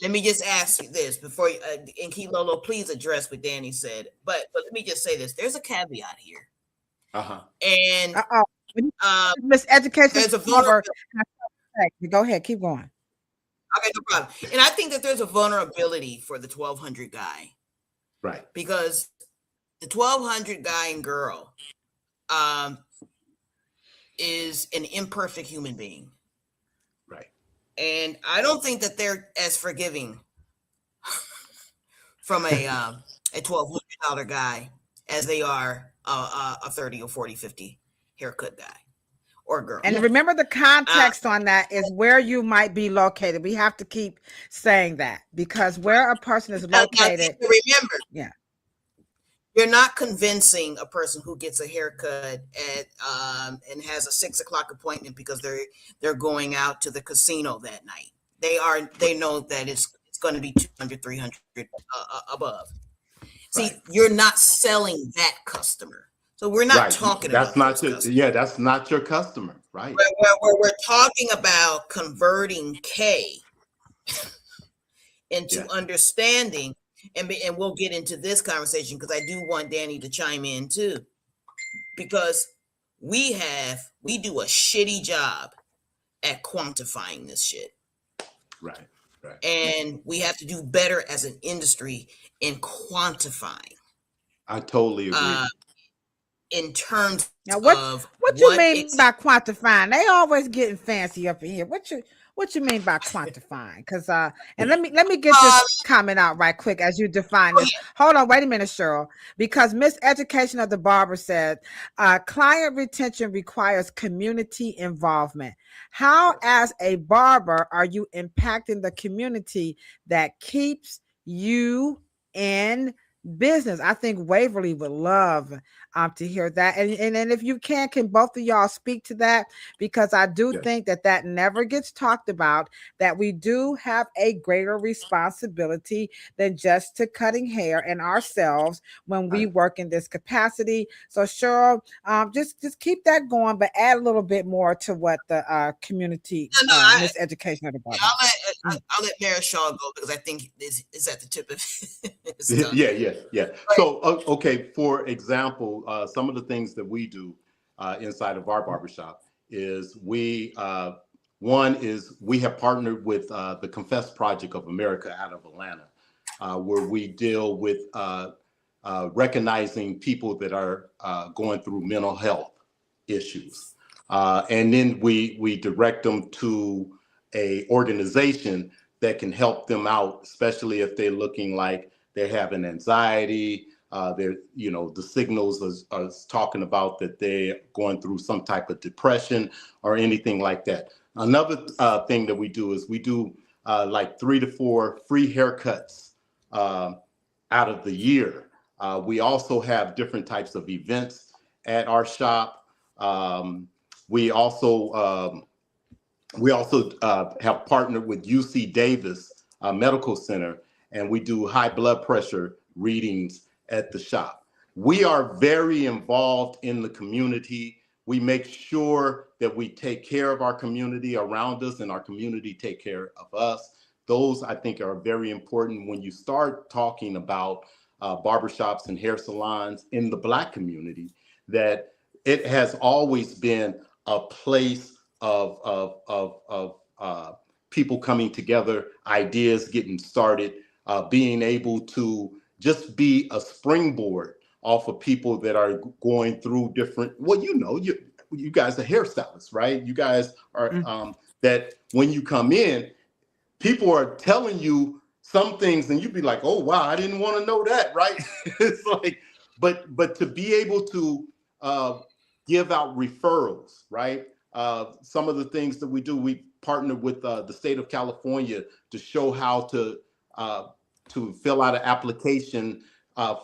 let me just ask you this before you, and Key Lolo, please address what Danny said. But let me just say this: there's a caveat here. And miseducation. There's a vulnerability. Go ahead, keep going. Okay, no problem. And I think that there's a vulnerability for the 1200 guy, right? Because the 1200 guy and girl is an imperfect human being. And I don't think that they're as forgiving from a $1,200 guy as they are a 30 or 40, 50 haircut guy or girl. And remember, the context on that is where you might be located. We have to keep saying that, because where a person is located. Remember, you're not convincing a person who gets a haircut at and has a 6 o'clock appointment because they're going out to the casino that night. They know that it's going to be 200, 300 above. See, you're not selling that customer. So we're not talking about that's not your customer, right? We're talking about converting K into understanding. And we'll get into this conversation because I do want Danny to chime in too, because we do a shitty job at quantifying this shit. Right. And we have to do better as an industry in quantifying. I totally agree. In terms now, what you mean by quantifying? They always getting fancy up in here. What you mean by quantifying? Because and let me get this comment out right quick as you define this. Hold on, wait a minute, Cheryl. Because Miseducation of the Barber said, client retention requires community involvement. How, as a barber, are you impacting the community that keeps you in business? I think Waverly would love to hear that, and if you can both of y'all speak to that, because I do think that never gets talked about, that we do have a greater responsibility than just to cutting hair and ourselves when we work in this capacity. So Cheryl, just keep that going, but add a little bit more to what the community Miseducation of the Barber. I'll let Marichal go because I think it's at the tip of Yeah. So, okay, for example, some of the things that we do inside of our barbershop is we have partnered with the Confess Project of America out of Atlanta, where we deal with recognizing people that are going through mental health issues. And then we direct them to a organization that can help them out, especially if they're looking like they're having anxiety. The signals are talking about that they're going through some type of depression or anything like that. Another thing that we do is we do like 3 to 4 free haircuts out of the year. We also have different types of events at our shop. We also have partnered with UC Davis Medical Center, and we do high blood pressure readings at the shop. We are very involved in the community. We make sure that we take care of our community around us and our community take care of us. Those, I think, are very important when you start talking about barbershops and hair salons in the Black community, that it has always been a place of people coming together, ideas getting started, being able to just be a springboard off of people that are going through different, well, you guys are hairstylists, right? You guys are, that when you come in, people are telling you some things and you'd be like, oh, wow, I didn't want to know that, right? It's like, but to be able to give out referrals, right? Some of the things that we do, we partner with the state of California to show how to fill out an application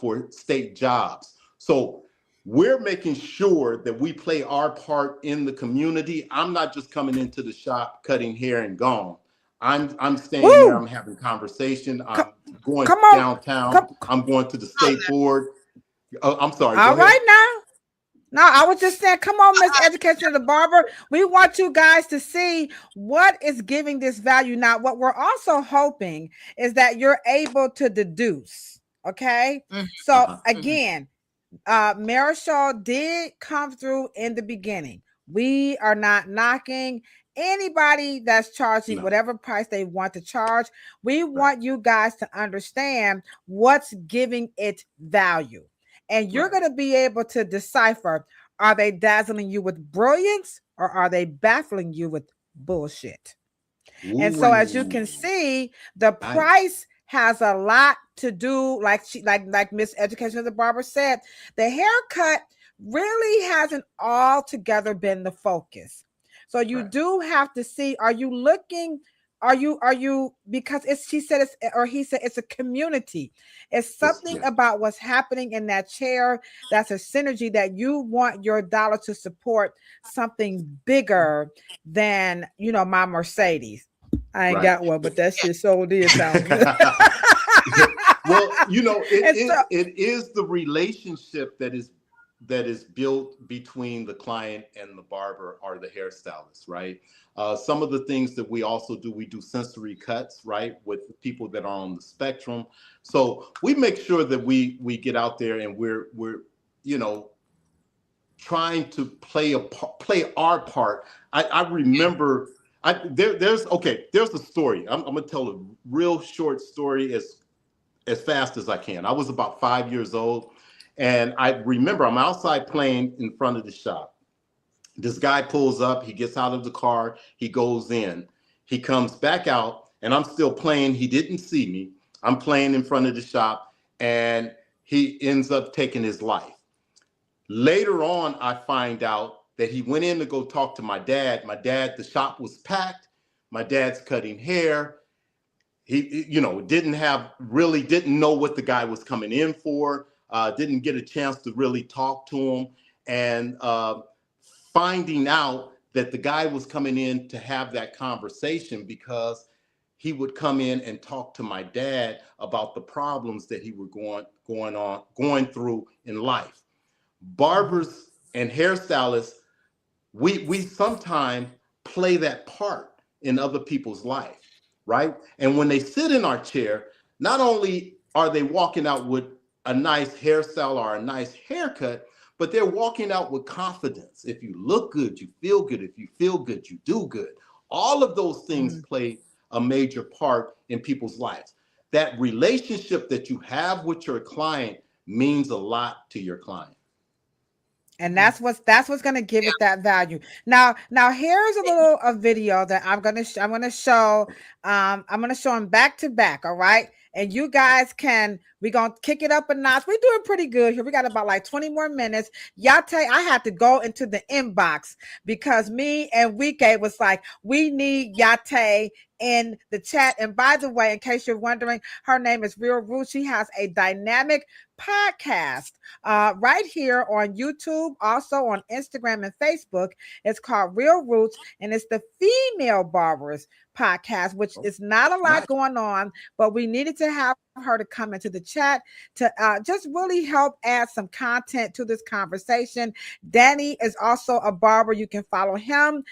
for state jobs. So we're making sure that we play our part in the community. I'm not just coming into the shop, cutting hair and gone. I'm staying there. I'm having conversation. I'm going downtown. I'm going to the state board. I'm sorry. All right now. No, I was just saying, come on, Miss Education of the Barber. We want you guys to see what is giving this value. Now, what we're also hoping is that you're able to deduce. Okay. So again, Marichal did come through in the beginning. We are not knocking anybody that's charging whatever price they want to charge. We want you guys to understand what's giving it value. And you're going to be able to decipher, are they dazzling you with brilliance or are they baffling you with bullshit? Ooh. And so as you can see, the price has a lot to do, like Miss Education of the Barber said, the haircut really hasn't altogether been the focus. So you do have to see, are you looking, are you, because he said it's a community. It's something about what's happening in that chair. That's a synergy that you want your dollar to support something bigger than, my Mercedes. I ain't got one, but that shit so did sound good. Well, it is the relationship that is built between the client and the barber or the hairstylist, right? Some of the things that we also do, we do sensory cuts, right, with people that are on the spectrum. So we make sure that we get out there and we're trying to play our part. I remember there's a story. I'm gonna tell a real short story as fast as I can. I was about 5 years old. And I remember I'm outside playing in front of the shop. This guy pulls up, he gets out of the car, he goes in, he comes back out, and I'm still playing. He didn't see me. I'm playing in front of the shop, and he ends up taking his life. Later on, I find out that he went in to go talk to my dad. The shop was packed. My dad's cutting hair. He, didn't know what the guy was coming in for. Didn't get a chance to really talk to him, and finding out that the guy was coming in to have that conversation because he would come in and talk to my dad about the problems that he was going through in life. Barbers and hairstylists, we sometimes play that part in other people's life, right? And when they sit in our chair, not only are they walking out with a nice hairstyle or a nice haircut, but they're walking out with confidence. If you look good, you feel good. If you feel good, you do good. All of those things play a major part in people's lives. That relationship that you have with your client means a lot to your client. And that's what's going to give it that value. Now here's a video that I'm going to show. I'm going to show them back to back. All right. And you guys we're going to kick it up a notch. We're doing pretty good here. We got about like 20 more minutes. Yate, I had to go into the inbox because me and Wike was like, we need Yate in the chat. And by the way, in case you're wondering, her name is Real Roots. She has a dynamic podcast right here on YouTube, also on Instagram and Facebook. It's called Real Roots, and it's the Female Barbers podcast, which is not a lot going on, but we needed to have her to come into the chat to just really help add some content to this conversation. Danny is also a barber. You can follow him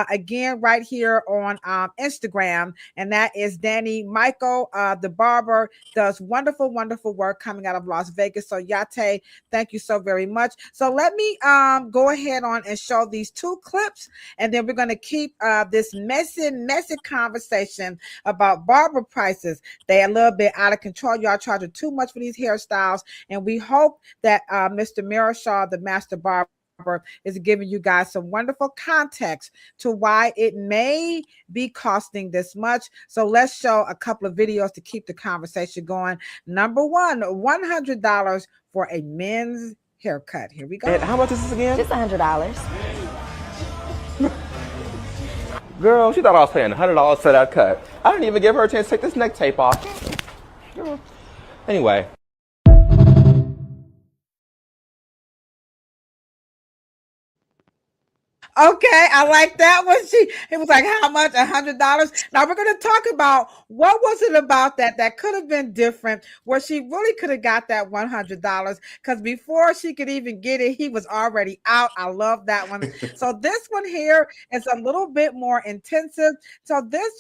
again right here on Instagram, and that is Danny Michael, the barber. Does wonderful, wonderful work coming out of Las Vegas. So Yate, thank you so very much. So let me go ahead on and show these two clips, and then we're going to keep this messy conversation about barber prices. They're a little bit out of control. Y'all charging too much for these hairstyles, and we hope that Mr. Marichal, the Master Barber, is giving you guys some wonderful context to why it may be costing this much. So let's show a couple of videos to keep the conversation going. Number one, $100 for a men's haircut. Here we go. And how much is this again? Just $100. Girl, she thought I was paying $100 for that cut. I didn't even give her a chance to take this neck tape off. Girl. Anyway. Okay, I like that one. It was like, how much? $100. Now we're going to talk about what was it about that could have been different, where she really could have got that $100, because before she could even get it, he was already out. I love that one. So this one here is a little bit more intensive. So this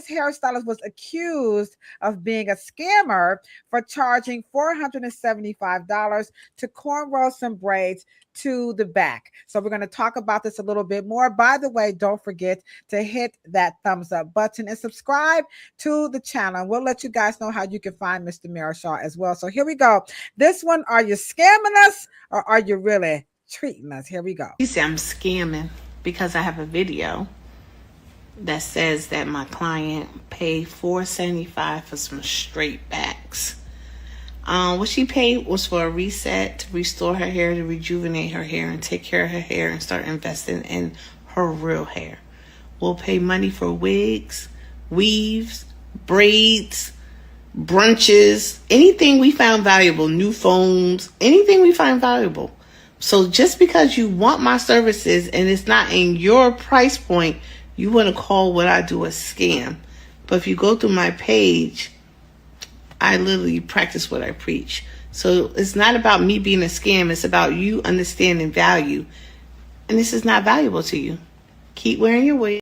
hairstylist was accused of being a scammer for charging $475 to cornrow some braids to the back. So we're going to talk about this a little bit more. By the way, don't forget to hit that thumbs up button and subscribe to the channel. We'll let you guys know how you can find Mr. Marichal as well. So here we go. This one, are you scamming us or are you really treating us? Here we go. You say I'm scamming because I have a video that says that my client paid $475 for some straight backs. What she paid was for a reset, to restore her hair, to rejuvenate her hair, and take care of her hair and start investing in her real hair. We'll pay money for wigs, weaves, braids, brunches, anything we found valuable, new phones, anything we find valuable. So just because you want my services and it's not in your price point, you want to call what I do a scam. But if you go through my page, I literally practice what I preach. So it's not about me being a scam. It's about you understanding value. And this is not valuable to you. Keep wearing your wig.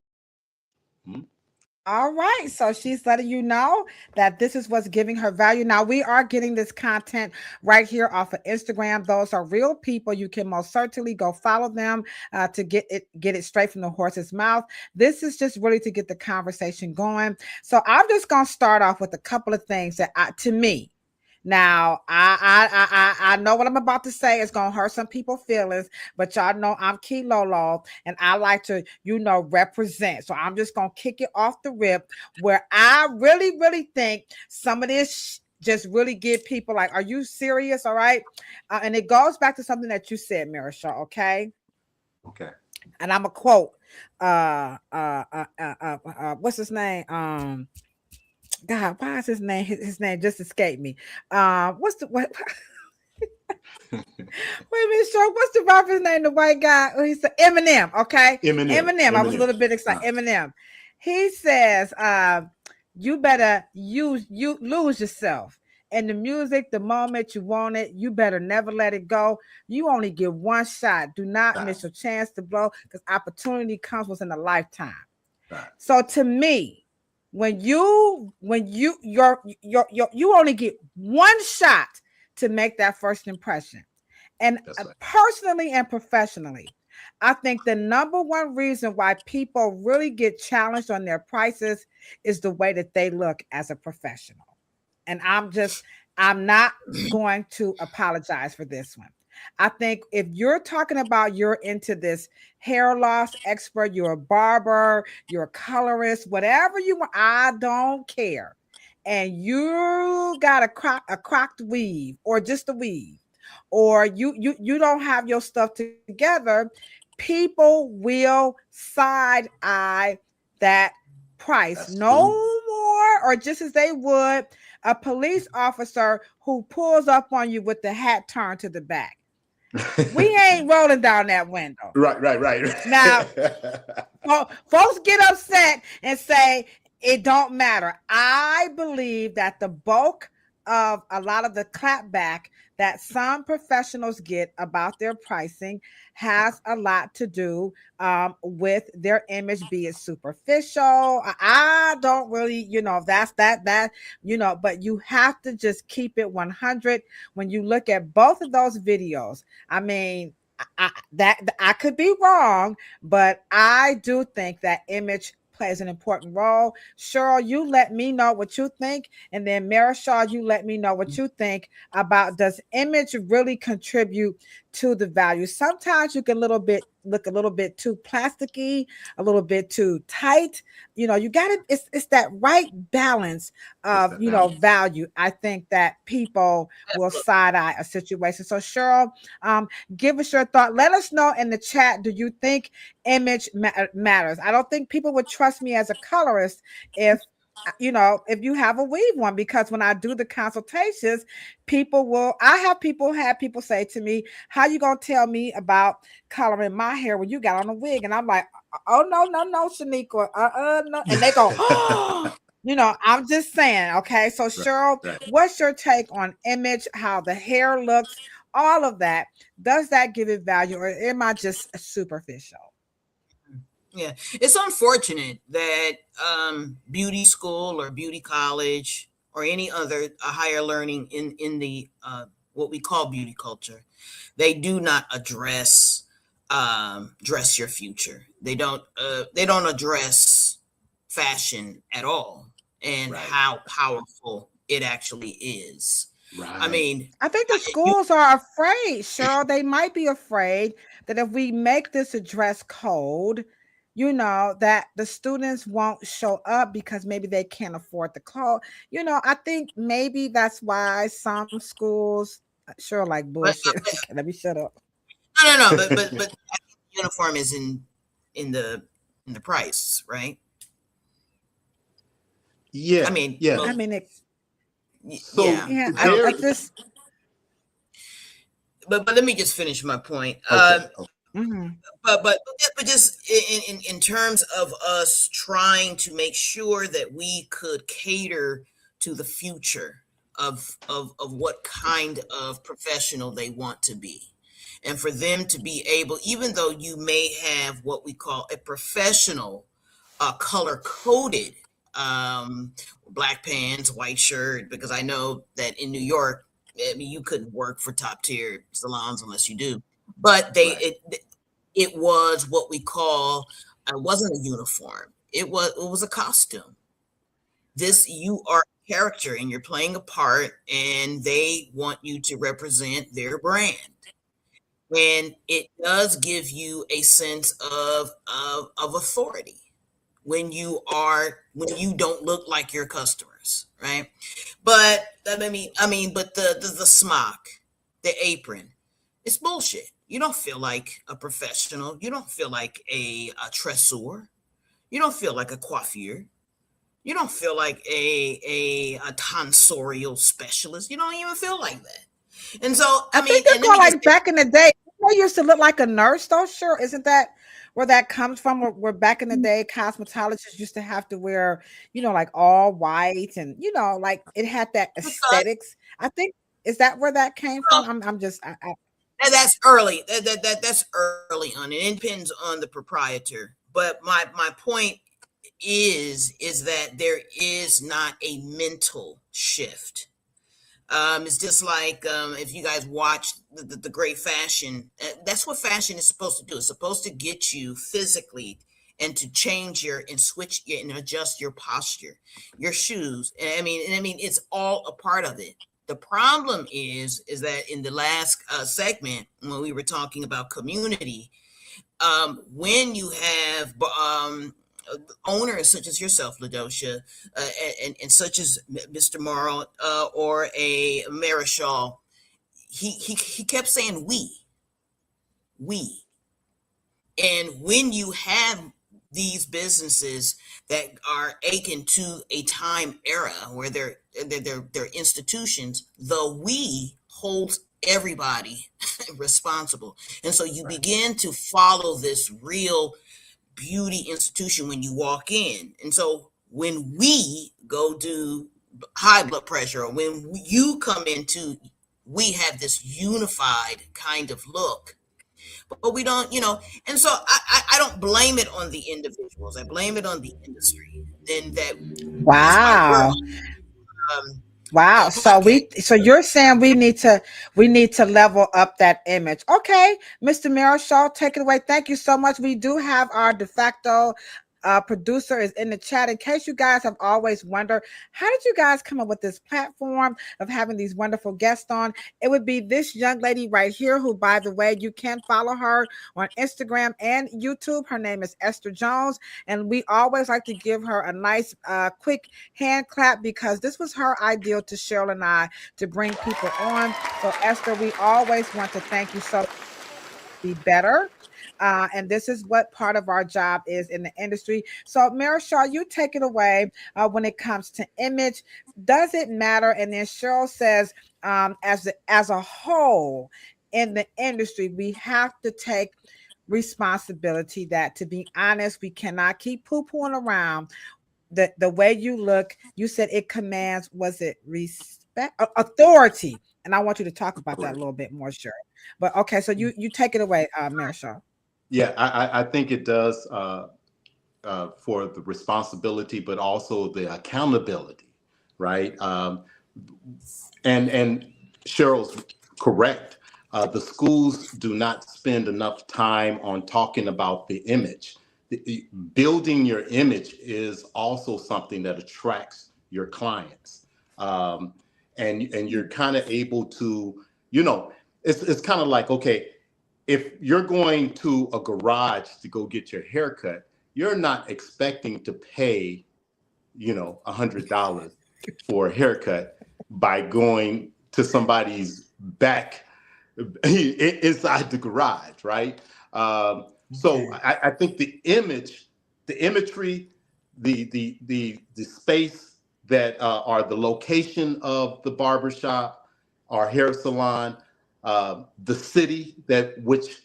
All right. So she's letting you know that this is what's giving her value. Now, we are getting this content right here off of Instagram. Those are real people. You can most certainly go follow them to get it straight from the horse's mouth. This is just really to get the conversation going. So I'm just going to start off with a couple of things that to me, now, I know what I'm about to say is going to hurt some people's feelings, but y'all know I'm Key Lolo and I like to, represent. So I'm just going to kick it off the rip where I really, really think some of this just really get people like, are you serious? All right. And it goes back to something that you said, Marichal. Okay. Okay. And I'm a quote, what's his name? God, why is his name? His name just escaped me. What? Wait a minute, Stroke. What's the rapper's name? The white guy. Oh, he said Eminem. Okay, Eminem. I was a little bit excited. Eminem. He says, "You better lose yourself in the music. The moment you want it, you better never let it go. You only get one shot. Do not miss your chance to blow, because opportunity comes once in a lifetime." So to me, when you only get one shot to make that first impression. And personally and professionally, I think the number one reason why people really get challenged on their prices is the way that they look as a professional. And I'm not going to apologize for this one. I think if you're talking about you're into this hair loss expert, you're a barber, you're a colorist, whatever you want, I don't care. And you got a crocked weave or just a weave, or you don't have your stuff together, people will side eye that price. That's no true. More, or just as they would a police officer who pulls up on you with the hat turned to the back. We ain't rolling down that window. Right. Now, folks get upset and say it don't matter. I believe that the bulk of the clapback that some professionals get about their pricing has a lot to do with their image, be it superficial. I don't really, that's that, but you have to just keep it 100 when you look at both of those videos. I mean, I could be wrong, but I do think that image plays an important role. Cheryl, you let me know what you think, and then Marichal, you let me know what you think about, does image really contribute to the value? Sometimes you can look a little bit too plasticky, a little bit too tight. You gotta, it's that right balance of value. I think that people will side eye a situation. So Cheryl, give us your thought. Let us know in the chat, do you think image matters? I don't think people would trust me as a colorist if you have a weave one, because when I do the consultations, I have people say to me, how you gonna tell me about coloring my hair when you got on a wig? And I'm like, oh no, Shaniqua, no. And they go, oh, I'm just saying. Okay, so Cheryl, what's your take on image, how the hair looks, all of that? Does that give it value, or am I just superficial? Yeah, it's unfortunate that beauty school or beauty college or any other higher learning in the what we call beauty culture, they do not address dress your future. They don't address fashion at all, and how powerful it actually is. I mean, I think the schools are afraid, Cheryl. They might be afraid that if we make this a dress code, that the students won't show up because maybe they can't afford the clothes. I think maybe that's why some schools, sure, like bullshit. Okay, let me shut up. No, but I think uniform is in the price, right? Yeah. I mean, yeah. I mean, So yeah. I just. But let me just finish my point. Okay. But just in terms of us trying to make sure that we could cater to the future of what kind of professional they want to be, and for them to be able, even though you may have what we call a professional color coded black pants, white shirt, because I know that in New York, I mean, you couldn't work for top tier salons unless you do, but it was what we call, it wasn't a uniform. It was a costume. You are a character and you're playing a part, and they want you to represent their brand. And it does give you a sense of authority when you don't look like your customers, right? But I mean, but the smock, the apron, it's bullshit. You don't feel like a professional. You don't feel like a tresseur. You don't feel like a coiffeur. You don't feel like a tonsorial specialist. You don't even feel like that. And so, I mean, think they're called, like, back in the day, they used to look like a nurse, though. Sure, isn't that where that comes from? Where back in the day, cosmetologists used to have to wear, like all white, and like it had that aesthetics. I think, is that where that came from? I'm just. That's early. That's early on. It depends on the proprietor. But my point is that there is not a mental shift. It's just like if you guys watch the great fashion, that's what fashion is supposed to do. It's supposed to get you physically and to change switch and adjust your posture, your shoes. And I mean, it's all a part of it. The problem is that in the last segment, when we were talking about community, when you have owners such as yourself, LaDosha, and such as Mr. Morrow or a Marichal, he kept saying we. And when you have these businesses that are akin to a time era where they're institutions, the we holds everybody responsible. And so you begin to follow this real beauty institution when you walk in. And so when we go do high blood pressure, or when you come into, we have this unified kind of look, but we don't, and so I don't blame it on the individuals. I blame it on the industry. Then that's why we're Wow. on Wow. podcast. So you're saying we need to level up that image. Okay, Mr. Marichal, take it away. Thank you so much. We do have our de facto producer is in the chat. In case you guys have always wondered, how did you guys come up with this platform of having these wonderful guests on? It would be this young lady right here, who, by the way, you can follow her on Instagram and YouTube. Her name is Esther Jones, and we always like to give her a nice, quick hand clap, because this was her ideal to Cheryl and I to bring people on. So, Esther, we always want to thank you so much. Be better. And this is what part of our job is in the industry. So, Marichal, you take it away when it comes to image. Does it matter? And then Cheryl says, as a whole in the industry, we have to take responsibility that, to be honest, we cannot keep poo-pooing around the way you look. You said it commands, was it respect, authority? And I want you to talk about that a little bit more, Cheryl. But okay, so you take it away, Marichal. Yeah, I think it does for the responsibility, but also the accountability, right? And Cheryl's correct. The schools do not spend enough time on talking about the image. Building your image is also something that attracts your clients, and you're kind of able to, it's kind of like, okay, if you're going to a garage to go get your hair cut, you're not expecting to pay, $100 for a haircut by going to somebody's back inside the garage, right? So I think the imagery, the space that are the location of the barbershop, our hair salon, the city which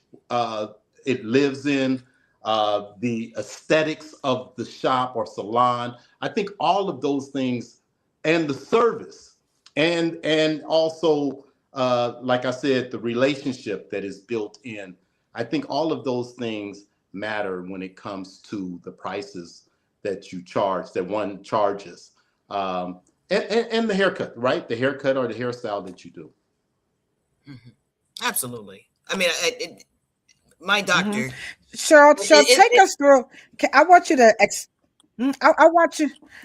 it lives in, the aesthetics of the shop or salon. I think all of those things, and the service, and also, like I said, the relationship that is built in. I think all of those things matter when it comes to the prices that you charge, that one charges, and the haircut, right? The haircut or the hairstyle that you do. Mm-hmm. Absolutely. I mean, my doctor. Cheryl, take us through. I want you to.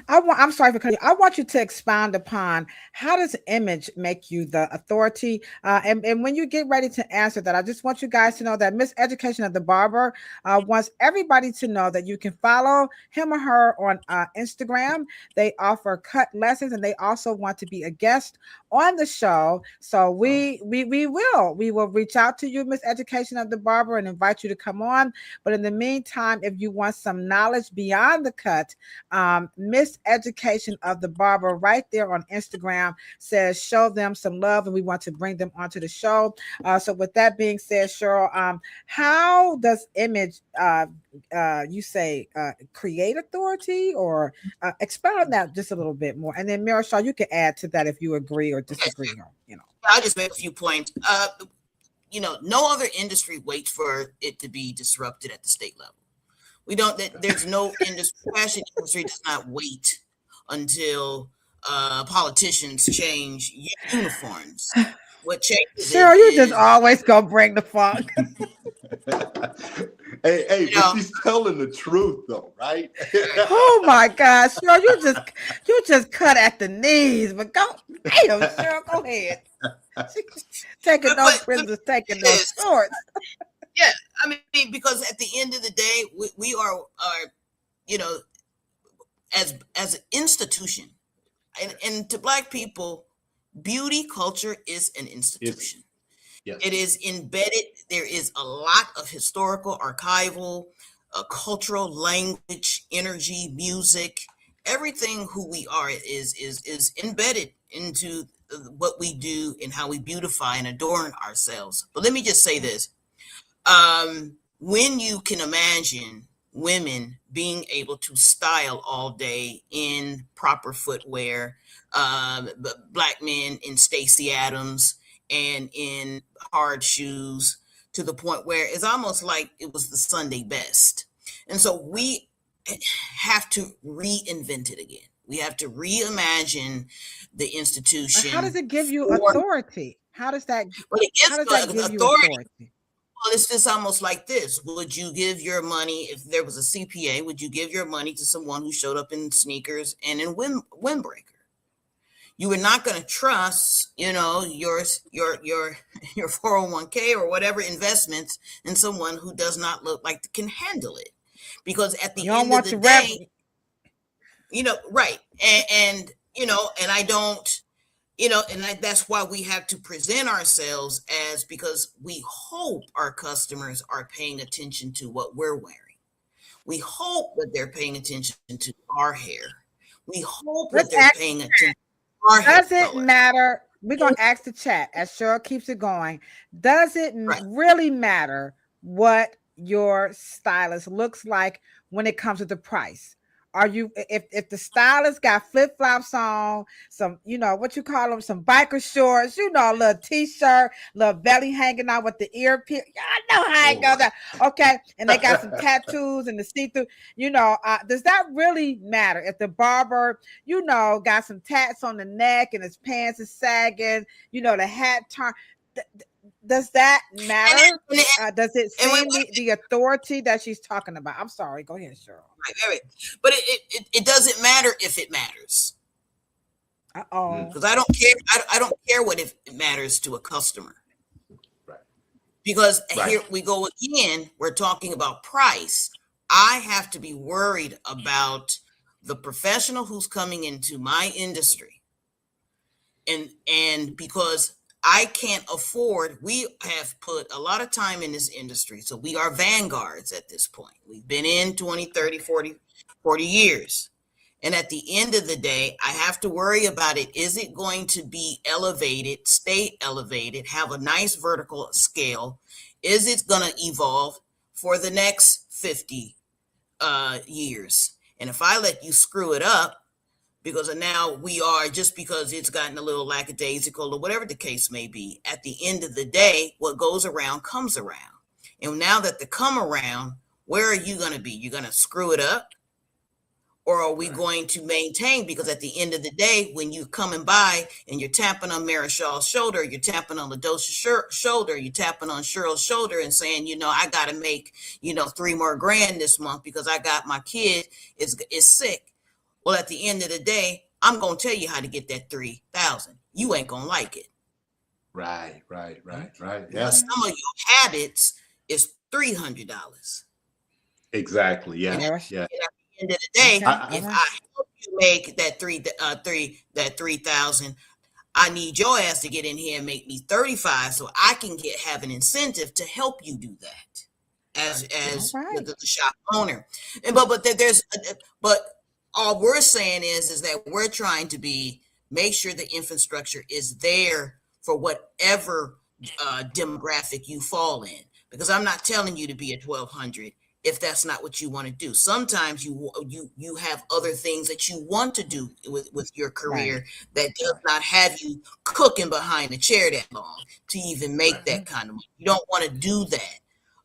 I'm sorry for cutting you. I want you to expound upon, how does image make you the authority? And when you get ready to answer that, I just want you guys to know that Miss Education of the Barber wants everybody to know that you can follow him or her on Instagram. They offer cut lessons, and they also want to be a guest on the show. So we will reach out to you, Miss Education of the Barber, and invite you to come on. But in the meantime, if you want some knowledge beyond the cut, Miss Education of the Barber right there on Instagram says, show them some love, and we want to bring them onto the show. So with that being said, Cheryl, how does image, you say, create authority, or expound on that just a little bit more? And then Marichal, you can add to that if you agree or disagree. I'll just make a few points. No other industry waits for it to be disrupted at the state level. We don't. There's no industry. Fashion industry does not wait until politicians change uniforms. What changes? Cheryl, you just always gonna bring the funk. Hey, but she's telling the truth, though, right? Oh my gosh, Cheryl, you just cut at the knees. But go, damn, Cheryl, go ahead. Taking no prisoners, taking no shorts. Yeah, I mean, because at the end of the day, we are as an institution, and to Black people, beauty culture is an institution. Yes. It is embedded. There is a lot of historical, archival, cultural, language, energy, music. Everything who we are is embedded into what we do and how we beautify and adorn ourselves. But let me just say this. When you can imagine women being able to style all day in proper footwear, black men in Stacey Adams and in hard shoes, to the point where it's almost like it was the Sunday best. And so we have to reinvent it again. We have to reimagine the institution. How does it give you authority? How does that give you authority? Well, it's just almost like this. Would you give your money, if there was a CPA, would you give your money to someone who showed up in sneakers and in windbreaker? You were not going to trust, your 401k or whatever investments in someone who does not look like they can handle it. Because at the end of the day, right. And I don't, that's why we have to present ourselves as, because we hope our customers are paying attention to what we're wearing. We hope that they're paying attention to our hair. We hope that they're paying attention to our hair. Does it matter? We're going to ask the chat as Cheryl keeps it going. Does it really matter what your stylist looks like when it comes to the price? Are you, if the stylist got flip-flops on, some, what you call them, some biker shorts, a little t-shirt, little belly hanging out with the ear piece, y'all know how it goes. Okay, and they got some tattoos and the see-through, does that really matter? If the barber, got some tats on the neck and his pants is sagging, the hat turn, does that matter? Does it seem the authority that she's talking about? I'm sorry. Go ahead, Cheryl. Right. But it doesn't matter if it matters. Because I don't care. I don't care what if it matters to a customer. Right. Because here we go again. We're talking about price. I have to be worried about the professional who's coming into my industry, and because I can't afford, we have put a lot of time in this industry. So we are vanguards at this point. We've been in 20, 30, 40 years. And at the end of the day, I have to worry about it. Is it going to be elevated, stay elevated, have a nice vertical scale? Is it going to evolve for the next 50 years? And if I let you screw it up, because now we are, just because it's gotten a little lackadaisical or whatever the case may be, at the end of the day, what goes around comes around. And now that they come around, where are you going to be? You're going to screw it up? Or are we going to maintain? Because at the end of the day, when you're coming by and you're tapping on Marichal's shoulder, you're tapping on LaDosha's shoulder, you're tapping on Cheryl's shoulder and saying, I got to make, $3 more grand this month because I got my kid is sick. Well, at the end of the day, I'm going to tell you how to get that 3,000. You ain't going to like it. Right. Yeah. Some of your habits is $300. Exactly. Yeah. And at the end of the day, if I help you make that 3,000, I need your ass to get in here and make me 35 so I can have an incentive to help you do that as the shop owner. And but all we're saying is that we're trying to make sure the infrastructure is there for whatever demographic you fall in. Because I'm not telling you to be at 1,200 if that's not what you want to do. Sometimes you have other things that you want to do with your career that does not have you cooking behind a chair that long to even make that kind of money. You don't want to do that.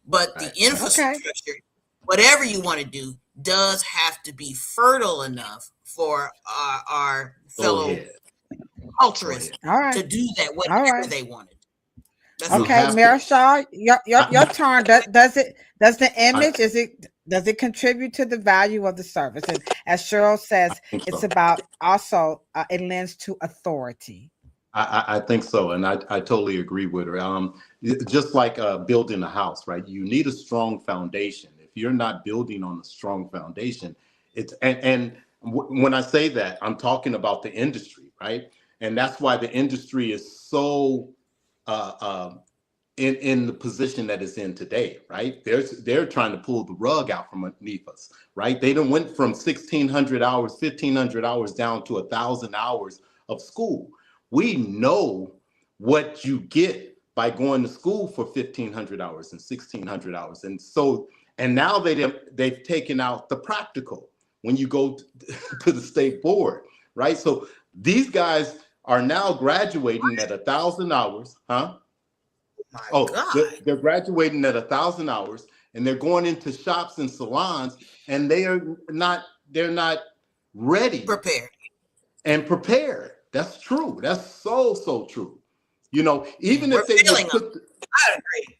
But the infrastructure, whatever you want to do, does have to be fertile enough for our fellow culturists to do that, whatever they wanted. Okay, Marichal, your turn. Does the image, does it contribute to the value of the service? And as Cheryl says, it's about also it lends to authority. I think so, and I totally agree with her. Just like building a house, right? You need a strong foundation. If you're not building on a strong foundation, when I say that, I'm talking about the industry, right? And that's why the industry is so in the position that it's in today, right? They're trying to pull the rug out from underneath us, right? They done went from 1,600 hours, 1,500 hours down to 1,000 hours of school. We know what you get by going to school for 1,500 hours and 1,600 hours. And so And now they've taken out the practical when you go to the state board, right? So these guys are now graduating at 1,000 hours, huh? My God. They're graduating at 1,000 hours, and they're going into shops and salons, and they're not ready Prepared. and prepared. That's true. That's so true. You know, even We're if they feeling would put, I agree.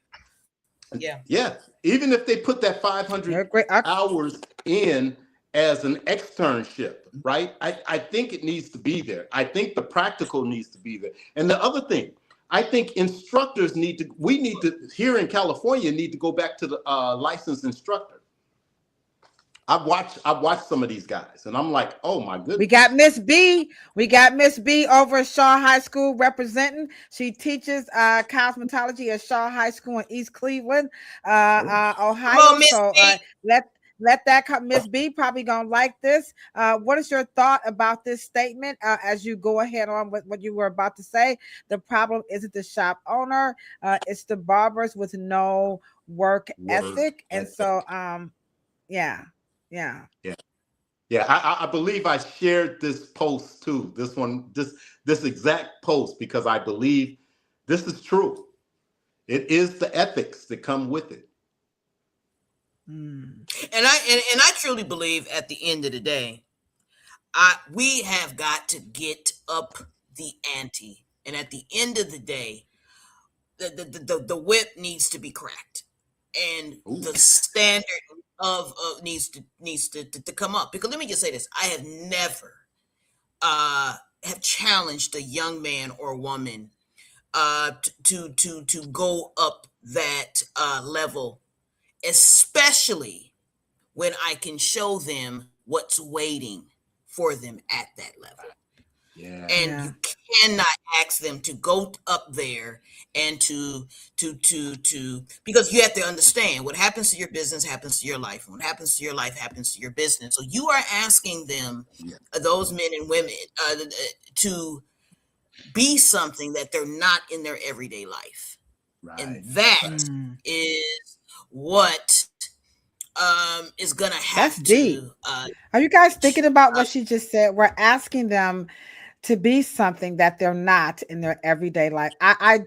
Yeah. even if they put that 500 hours in as an externship, right? I think it needs to be there. I think the practical needs to be there. And the other thing, I think instructors we need to, here in California, need to go back to the licensed instructor. I've watched some of these guys, and I'm like, oh my goodness. We got Miss B. We got Miss B over at Shaw High School representing. She teaches cosmetology at Shaw High School in East Cleveland, Ohio. So let that come. Miss B probably gonna like this. What is your thought about this statement as you go ahead on with what you were about to say? The problem isn't the shop owner, it's the barbers with no work ethic. And so yeah. I believe I shared this post too. This exact post, because I believe this is true. It is the ethics that come with it. And I truly believe at the end of the day, we have got to get up the ante. And at the end of the day, the whip needs to be cracked, and the standard of needs to come up. Because let me just say this: I have never have challenged a young man or woman to go up that level, especially when I can show them what's waiting for them at that level. You cannot ask them to go up there and to because you have to understand what happens to your business happens to your life. What happens to your life happens to your business. So you are asking them, those men and women, to be something that they're not in their everyday life. Right. And that is what is gonna have to. Are you guys thinking about what she just said? We're asking them to be something that they're not in their everyday life. I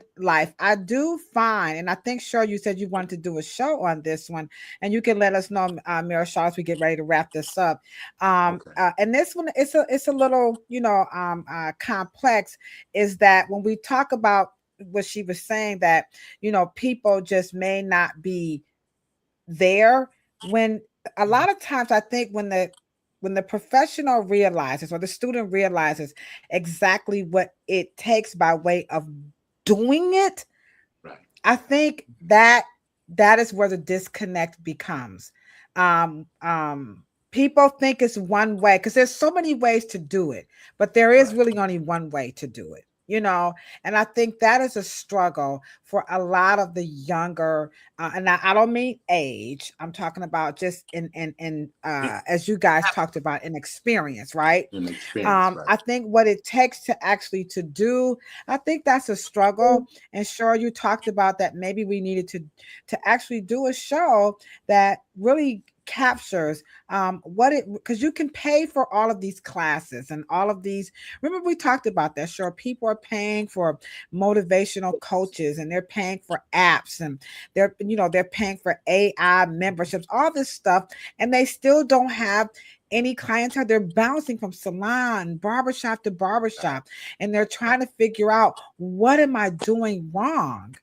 do find, and I think, sure, you said you wanted to do a show on this one, and you can let us know, Marichal, as we get ready to wrap this up. And this one, it's a little, complex. Is that when we talk about what she was saying, that people just may not be there, when a lot of times I think when the professional realizes, or the student realizes exactly what it takes by way of doing it, I think that is where the disconnect becomes. People think it's one way, because there's so many ways to do it, but there is really only one way to do it. And I think that is a struggle for a lot of the younger, and I don't mean age. I'm talking about just in as you guys talked about, in experience, right? I think what it takes to actually to do, I think that's a struggle. And sure, you talked about that. Maybe we needed to actually do a show that really captures because you can pay for all of these classes and all of these. Remember, we talked about that. Sure, people are paying for motivational coaches, and they're paying for apps, and they're paying for AI memberships, all this stuff, and they still don't have any clientele. They're bouncing from salon, barbershop to barbershop, and they're trying to figure out, what am I doing wrong?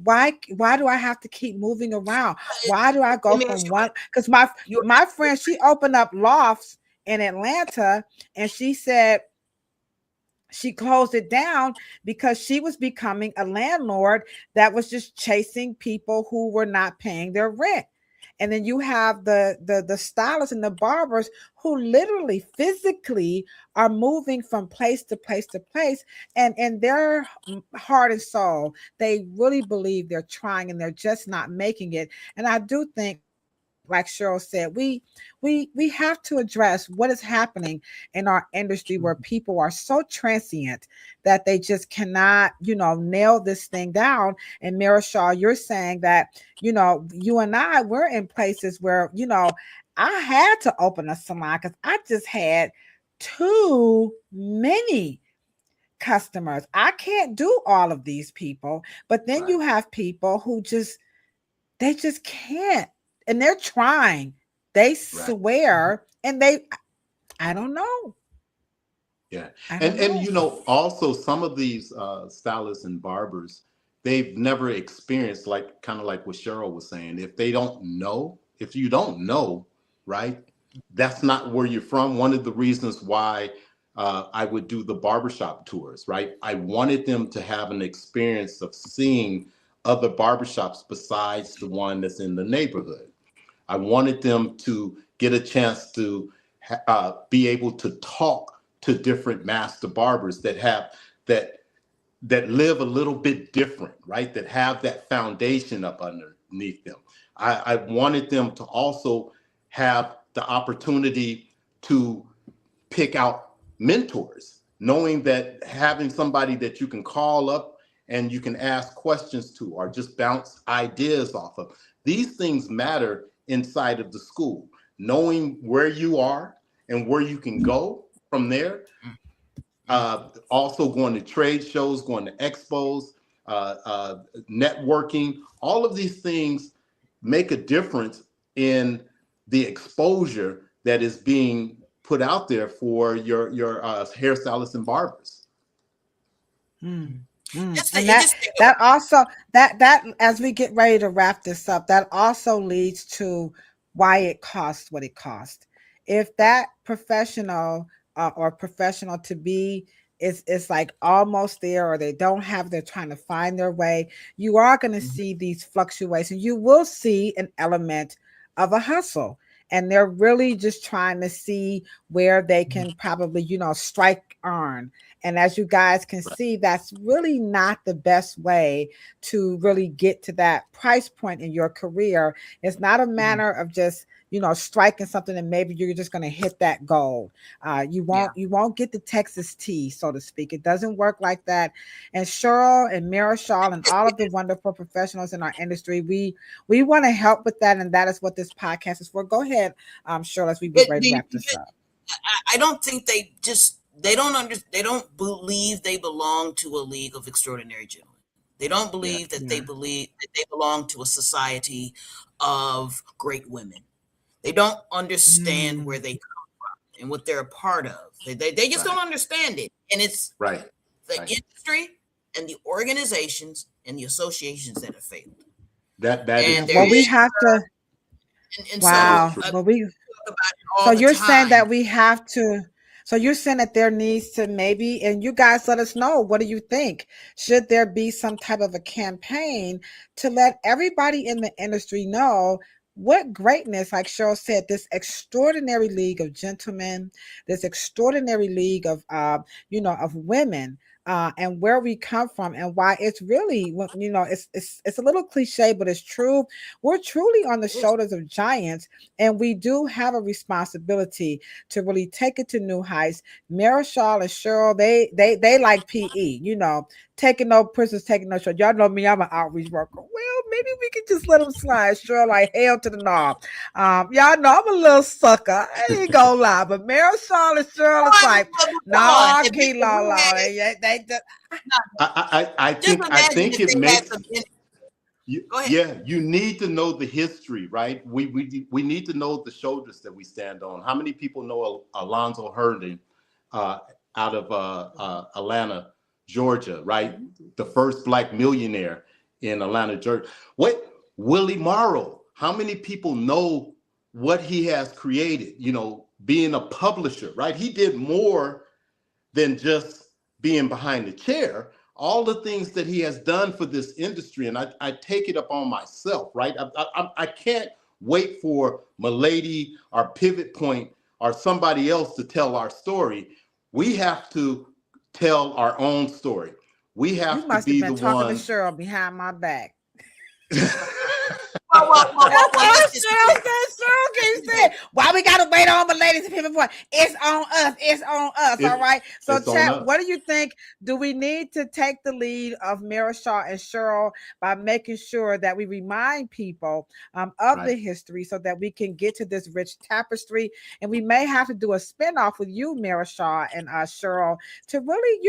Why do I have to keep moving around? Why do I go from one? Because my friend, she opened up lofts in Atlanta, and she said she closed it down because she was becoming a landlord that was just chasing people who were not paying their rent. And then you have the stylists and the barbers who literally physically are moving from place to place to place, and their heart and soul, they really believe they're trying, and they're just not making it. And I do think like Cheryl said, we have to address what is happening in our industry where people are so transient that they just cannot, nail this thing down. And Marichal, you're saying that, you and I, we're in places where, I had to open a salon because I just had too many customers. I can't do all of these people. But then you have people who they just can't. And they're trying. They swear and I don't know. Yeah. And also some of these stylists and barbers, they've never experienced, kind of like what Cheryl was saying. If you don't know, right, that's not where you're from. One of the reasons why I would do the barbershop tours, right? I wanted them to have an experience of seeing other barbershops besides the one that's in the neighborhood. I wanted them to get a chance to be able to talk to different master barbers that live a little bit different, right? That have that foundation up underneath them. I wanted them to also have the opportunity to pick out mentors, knowing that having somebody that you can call up and you can ask questions to or just bounce ideas off of. These things matter inside of the school. Knowing where you are and where you can go from there. Also going to trade shows, going to expos, networking. All of these things make a difference in the exposure that is being put out there for your hairstylists and barbers. And that also as we get ready to wrap this up, that also leads to why it costs what it costs. If that professional or professional to be is like almost there, or they're trying to find their way, you are going to see these fluctuations. You will see an element of a hustle. And they're really just trying to see where they can probably, strike earn. And as you guys can see, that's really not the best way to really get to that price point in your career. It's not a matter of just, striking something and maybe you're just going to hit that goal. You won't get the Texas tea, so to speak. It doesn't work like that. And Cheryl and Marichal and all of the wonderful professionals in our industry, we want to help with that. And that is what this podcast is for. Go ahead, Cheryl, as we get ready to wrap this up. I don't think they don't believe they belong to a league of extraordinary gentlemen. They don't believe that they believe that they belong to a society of great women. They don't understand where they come from and what they're a part of. They just don't understand it. And it's the industry and the organizations and the associations that have failed. That is well, we have to. Wow. So you're saying that we have to. So you're saying that there needs to maybe, and you guys let us know, what do you think? Should there be some type of a campaign to let everybody in the industry know what greatness, like Cheryl said, this extraordinary league of gentlemen, this extraordinary league of, of women, and where we come from, and why it's really, it's a little cliche, but it's true. We're truly on the shoulders of giants, and we do have a responsibility to really take it to new heights. Marichal and Cheryl, they like PE, taking no prisoners, taking no shots. Y'all know me, I'm an outreach worker. Well, maybe we can just let them slide. Cheryl, like hell to the knob. Y'all know I'm a little sucker. I ain't gonna lie, but Marichal and Cheryl is like, nah, keep low. I think it makes. You need to know the history, right? We need to know the shoulders that we stand on. How many people know Alonzo Herndon out of Atlanta, Georgia, right? The first Black millionaire in Atlanta, Georgia. Willie Morrow. How many people know what he has created? Being a publisher, right? He did more than just being behind the chair. All the things that he has done for this industry, and I take it upon myself, right? I can't wait for Milady or Pivot Point or somebody else to tell our story. We have to tell our own story. We have to be the one. Talking to Cheryl behind my back. Cheryl keeps saying, why we gotta wait on the ladies and people? It's on us. It's on us. All right. So, chat, what do you think? Do we need to take the lead of Marichal and Cheryl by making sure that we remind people of the history so that we can get to this rich tapestry? And we may have to do a spinoff with you, Marichal and Cheryl, to really,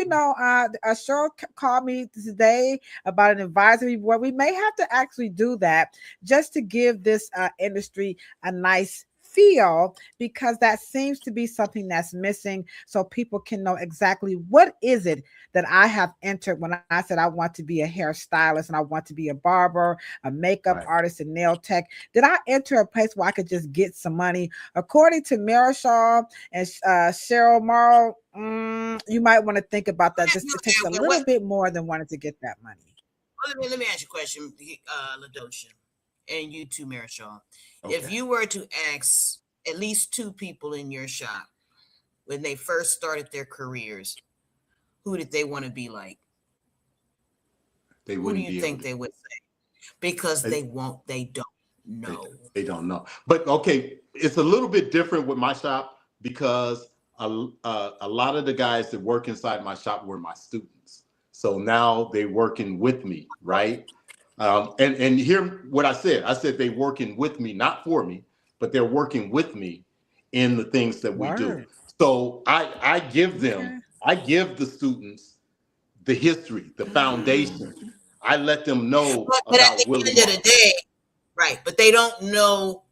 Cheryl called me today about an advisory board. We may have to actually do that just to give this industry a nice feel, because that seems to be something that's missing, so people can know exactly what is it that I have entered when I said I want to be a hairstylist and I want to be a barber, a makeup artist, and nail tech. Did I enter a place where I could just get some money? According to Marichal and Cheryl Morrow, you might want to think about that. Just it takes a little bit more than wanting to get that money. Let me ask you a question, LaDosha, and you too, Marichal. Okay. If you were to ask at least two people in your shop when they first started their careers, who did they want to be like? Who do you think they would say? Because they don't know. They don't know. But okay, it's a little bit different with my shop because a lot of the guys that work inside my shop were my students. So now they're working with me, right? And hear what I said. I said they're working with me, not for me, but they're working with me in the things that we do. So I give them, I give the students the history, the foundation. I let them know but at the end of the day, right? But they don't know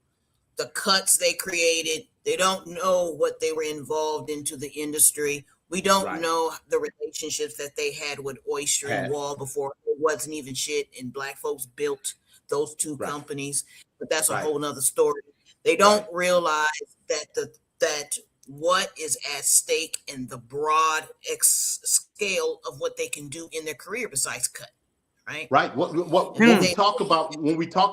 the cuts they created. They don't know what they were involved into the industry. We don't know the relationships that they had with Oyster and Wall before it wasn't even shit, and black folks built those two companies. But that's a whole nother story. They don't realize that what is at stake in the broad scale of what they can do in their career besides cut. Right. What when we talk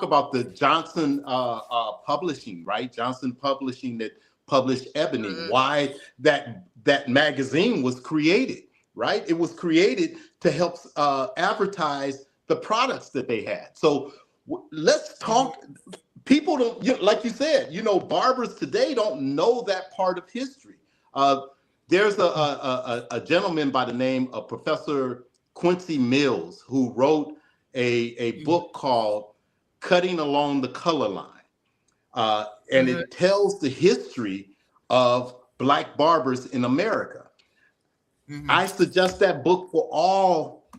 about the Johnson Publishing, right? Johnson Publishing that published Ebony. Why that magazine was created, right? It was created to help advertise the products that they had. So let's talk. People don't, like you said, barbers today don't know that part of history. There's a gentleman by the name of Professor Quincy Mills who wrote a book called Cutting Along the Color Line. And it tells the history of Black barbers in America. I suggest that book for all,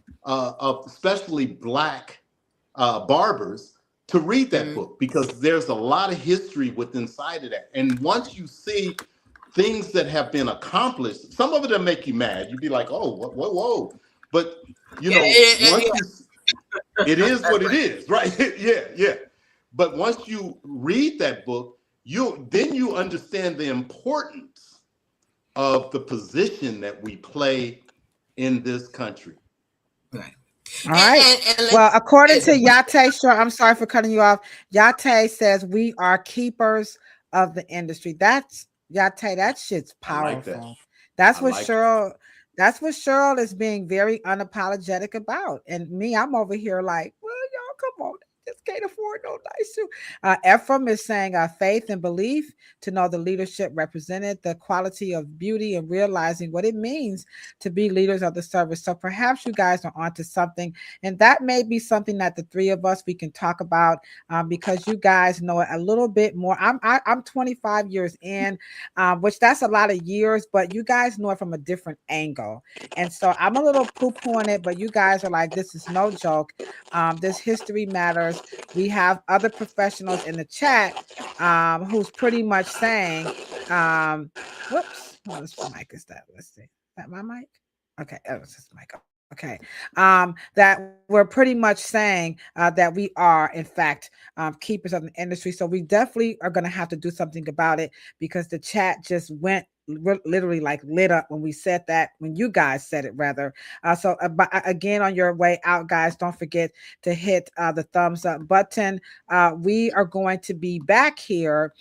especially Black barbers, to read that book, because there's a lot of history within inside of that. And once you see things that have been accomplished, some of it will make you mad. You'd be like, oh, whoa. But, once it is what it is, right? Yeah. But once you read that book, then you understand the importance of the position that we play in this country. Right. All right. Well, according to Yate, I'm sorry for cutting you off. Yate says we are keepers of the industry. That's Yate. That shit's powerful. Like that. That's what Cheryl. That's what Cheryl is being very unapologetic about. And me, I'm over here like, well, y'all, come on. Just can't afford no nice shoe. Ephraim is saying faith and belief, to know the leadership represented, the quality of beauty, and realizing what it means to be leaders of the service. So perhaps you guys are onto something, and that may be something that the three of us we can talk about, because you guys know it a little bit more. I'm 25 years in, which that's a lot of years, but you guys know it from a different angle. And so I'm a little poo-pooing it, but you guys are like, this is no joke. This history matters. We have other professionals in the chat who's pretty much saying, whoops, what mic is that? Let's see. Is that my mic? Okay, it's this mic. Okay. That we're pretty much saying that we are, in fact, keepers of the industry. So we definitely are going to have to do something about it, because the chat just went literally like lit up when we said that, when you guys said it rather. So again, on your way out, guys, don't forget to hit the thumbs up button. We are going to be back here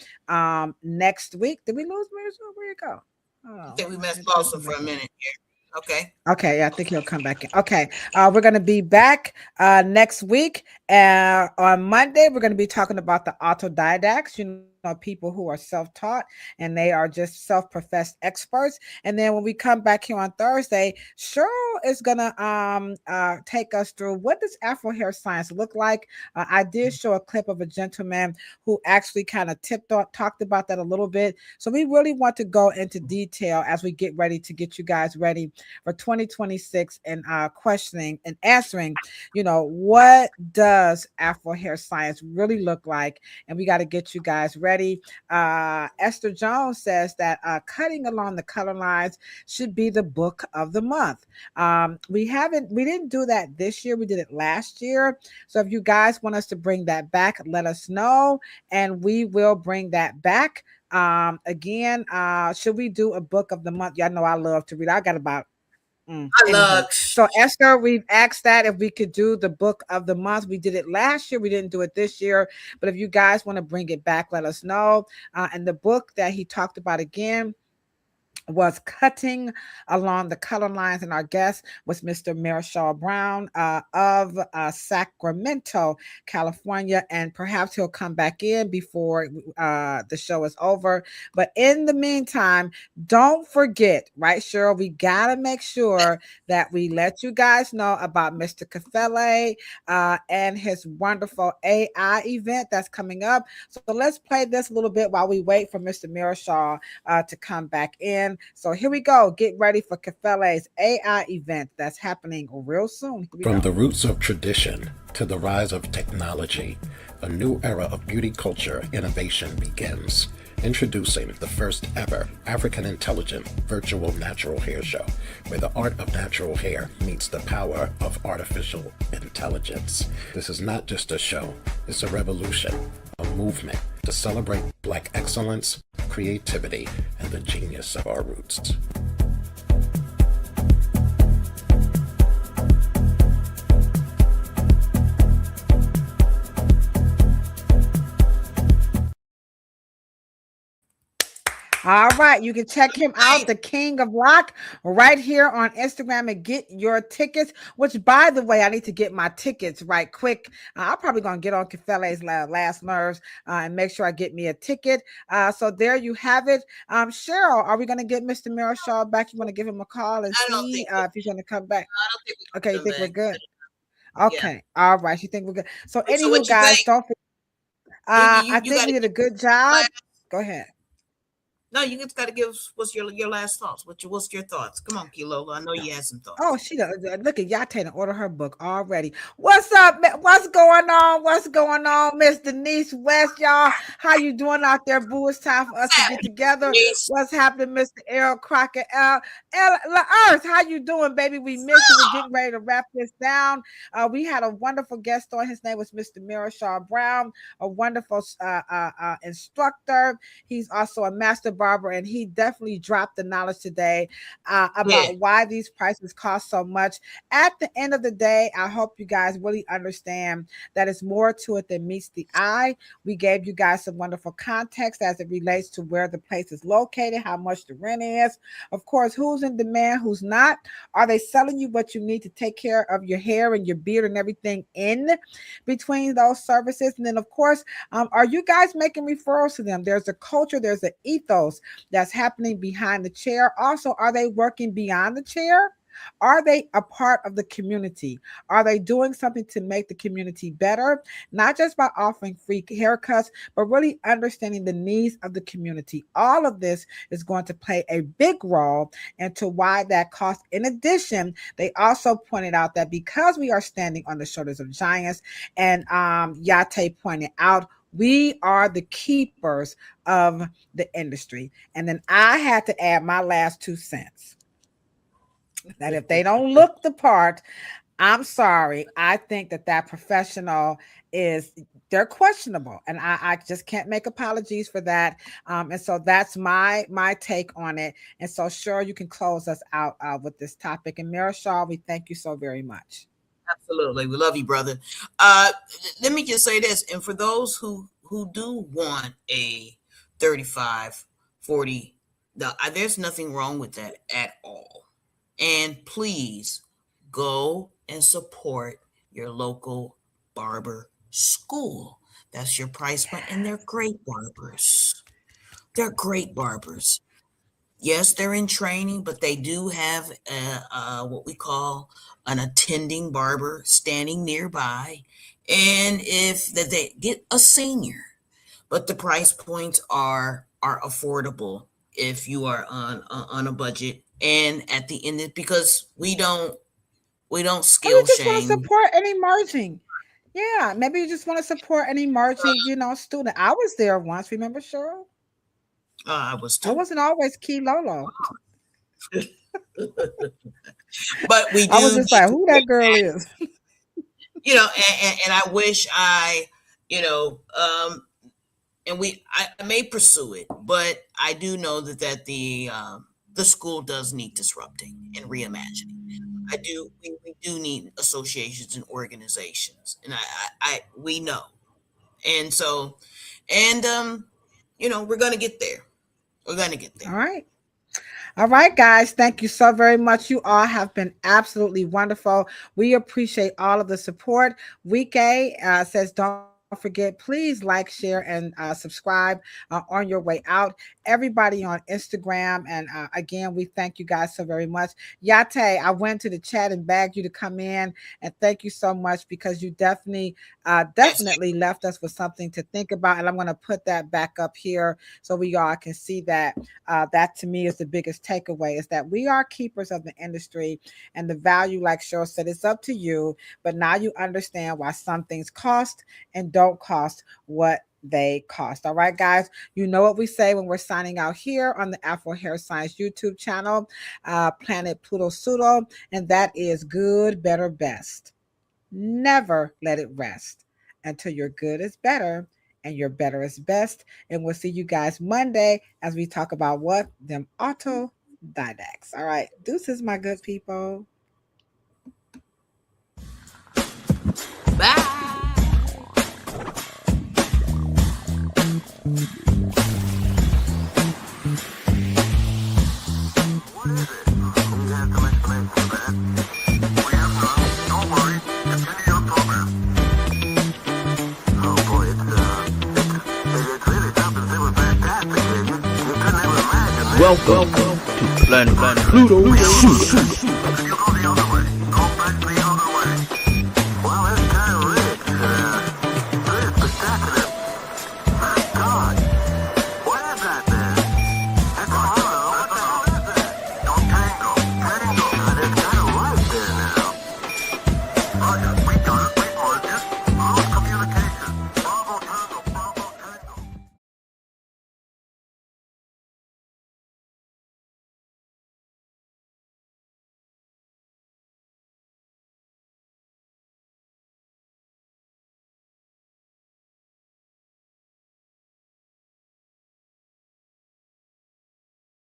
next week. Did we lose Marichal? Where'd it go? I think we missed Paulson for a minute here. Okay. Okay, yeah, I think he'll come back in. Okay, we're going to be back next week. On Monday, we're going to be talking about the autodidacts, people who are self-taught and they are just self-professed experts. And then when we come back here on Thursday, Cheryl is going to take us through what does Afro hair science look like. I did show a clip of a gentleman who actually kind of talked about that a little bit. So we really want to go into detail as we get ready to get you guys ready for 2026 and questioning and answering, what does Afro hair science really look like? And we got to get you guys ready. Esther Jones says that cutting along the color lines should be the book of the month. We didn't do that this year. We did it last year. So if you guys want us to bring that back, let us know and we will bring that back. Again, should we do a book of the month? Y'all know I love to read. I got about So Esther, we've asked that if we could do the book of the month. We did it last year. We didn't do it this year. But if you guys want to bring it back, let us know. And the book that he talked about again was Cutting Along the Color Lines, and our guest was Mr. Marichal Brown of Sacramento, California, and perhaps he'll come back in before the show is over. But in the meantime, don't forget, right, Cheryl, we got to make sure that we let you guys know about Mr. Kafele and his wonderful AI event that's coming up. So let's play this a little bit while we wait for Mr. Marichal to come back in. So here we go. Get ready for Kafele's AI event that's happening real soon. From the roots of tradition to the rise of technology, a new era of beauty culture innovation begins. Introducing the first ever African Intelligent Virtual Natural Hair Show, where the art of natural hair meets the power of artificial intelligence. This is not just a show, it's a revolution, a movement to celebrate Black excellence, creativity, and the genius of our roots. All right, you can check him out, the King of Rock, right here on Instagram and get your tickets, which, by the way, I need to get my tickets right quick. I'm probably going to get on Kafele's last nerves and make sure I get me a ticket. So there you have it. Cheryl, are we going to get Mr. Marichal back? You want to give him a call and see if he's going to come back? Okay, you think we're good? Okay, all right, you think we're good. So anywho, guys, don't forget. I think we did a good job. Go ahead. No, you just got to give us what's your last thoughts. What's your thoughts? Come on, Kilo. I know you had some thoughts. Oh, she does. Look at Yate and order her book already. What's up? What's going on? What's going on, Miss Denise West, y'all? How you doing out there, boo? It's time for us to get together. What's happening, Mr. Errol Crockett? Earth, how you doing, baby? We missed you. We're getting ready to wrap this down. We had a wonderful guest on. His name was Mr. Marichal Brown, a wonderful instructor. He's also a master barber, and he definitely dropped the knowledge today about why these prices cost so much. At the end of the day, I hope you guys really understand that it's more to it than meets the eye. We gave you guys some wonderful context as it relates to where the place is located, how much the rent is, of course, who's in demand, who's not. Are they selling you what you need to take care of your hair and your beard and everything in between those services? And then, of course, are you guys making referrals to them? There's a culture, there's an ethos that's happening behind the chair. Also, are they working beyond the chair? Are they a part of the community? Are they doing something to make the community better? Not just by offering free haircuts, but really understanding the needs of the community. All of this is going to play a big role into why that cost. In addition, they also pointed out that because we are standing on the shoulders of giants, and Yate pointed out, we are the keepers of the industry. And then I had to add my last 2 cents. That if they don't look the part, I'm sorry. I think that professional they're questionable. And I just can't make apologies for that. And so that's my take on it. And so sure, you can close us out with this topic. And Marichal, we thank you so very much. Absolutely. We love you, brother. Let me just say this. And for those who do want a 35, 40, there's nothing wrong with that at all. And please go and support your local barber school. That's your price point. And they're great barbers. They're great barbers. Yes, they're in training, but they do have what we call an attending barber standing nearby. And if they get a senior, but the price points are affordable if you are on a budget. And at the end, because we don't skill you just shame. want to support an emerging. Yeah, maybe you just want to support an emerging, student. I was there once. Remember, Cheryl? I was too. I wasn't always Key Lolo. But we do. I was just like, who that girl is. And I wish I, and I may pursue it, but I do know that the school does need disrupting and reimagining. We do need associations and organizations, and we know, and so, and we're gonna get there. We're gonna get there. All right, guys. Thank you so very much. You all have been absolutely wonderful. We appreciate all of the support. Week A says, don't forget, please like, share, and subscribe on your way out. Everybody on Instagram. And again, we thank you guys so very much. Yate, I went to the chat and begged you to come in. And thank you so much, because you definitely left us with something to think about. And I'm going to put that back up here so we all can see that. That to me is the biggest takeaway, is that we are keepers of the industry, and the value, like Cheryl said, it's up to you. But now you understand why some things cost and don't cost what they cost. All right, guys, you know what we say when we're signing out here on the Afro Hair Science YouTube channel, Planet Pluto Pseudo, and that is good, better, best. Never let it rest until your good is better and your better is best. And we'll see you guys Monday as we talk about what? Them autodidacts. All right, deuces, my good people. Bye. Welcome to Planet Pluto.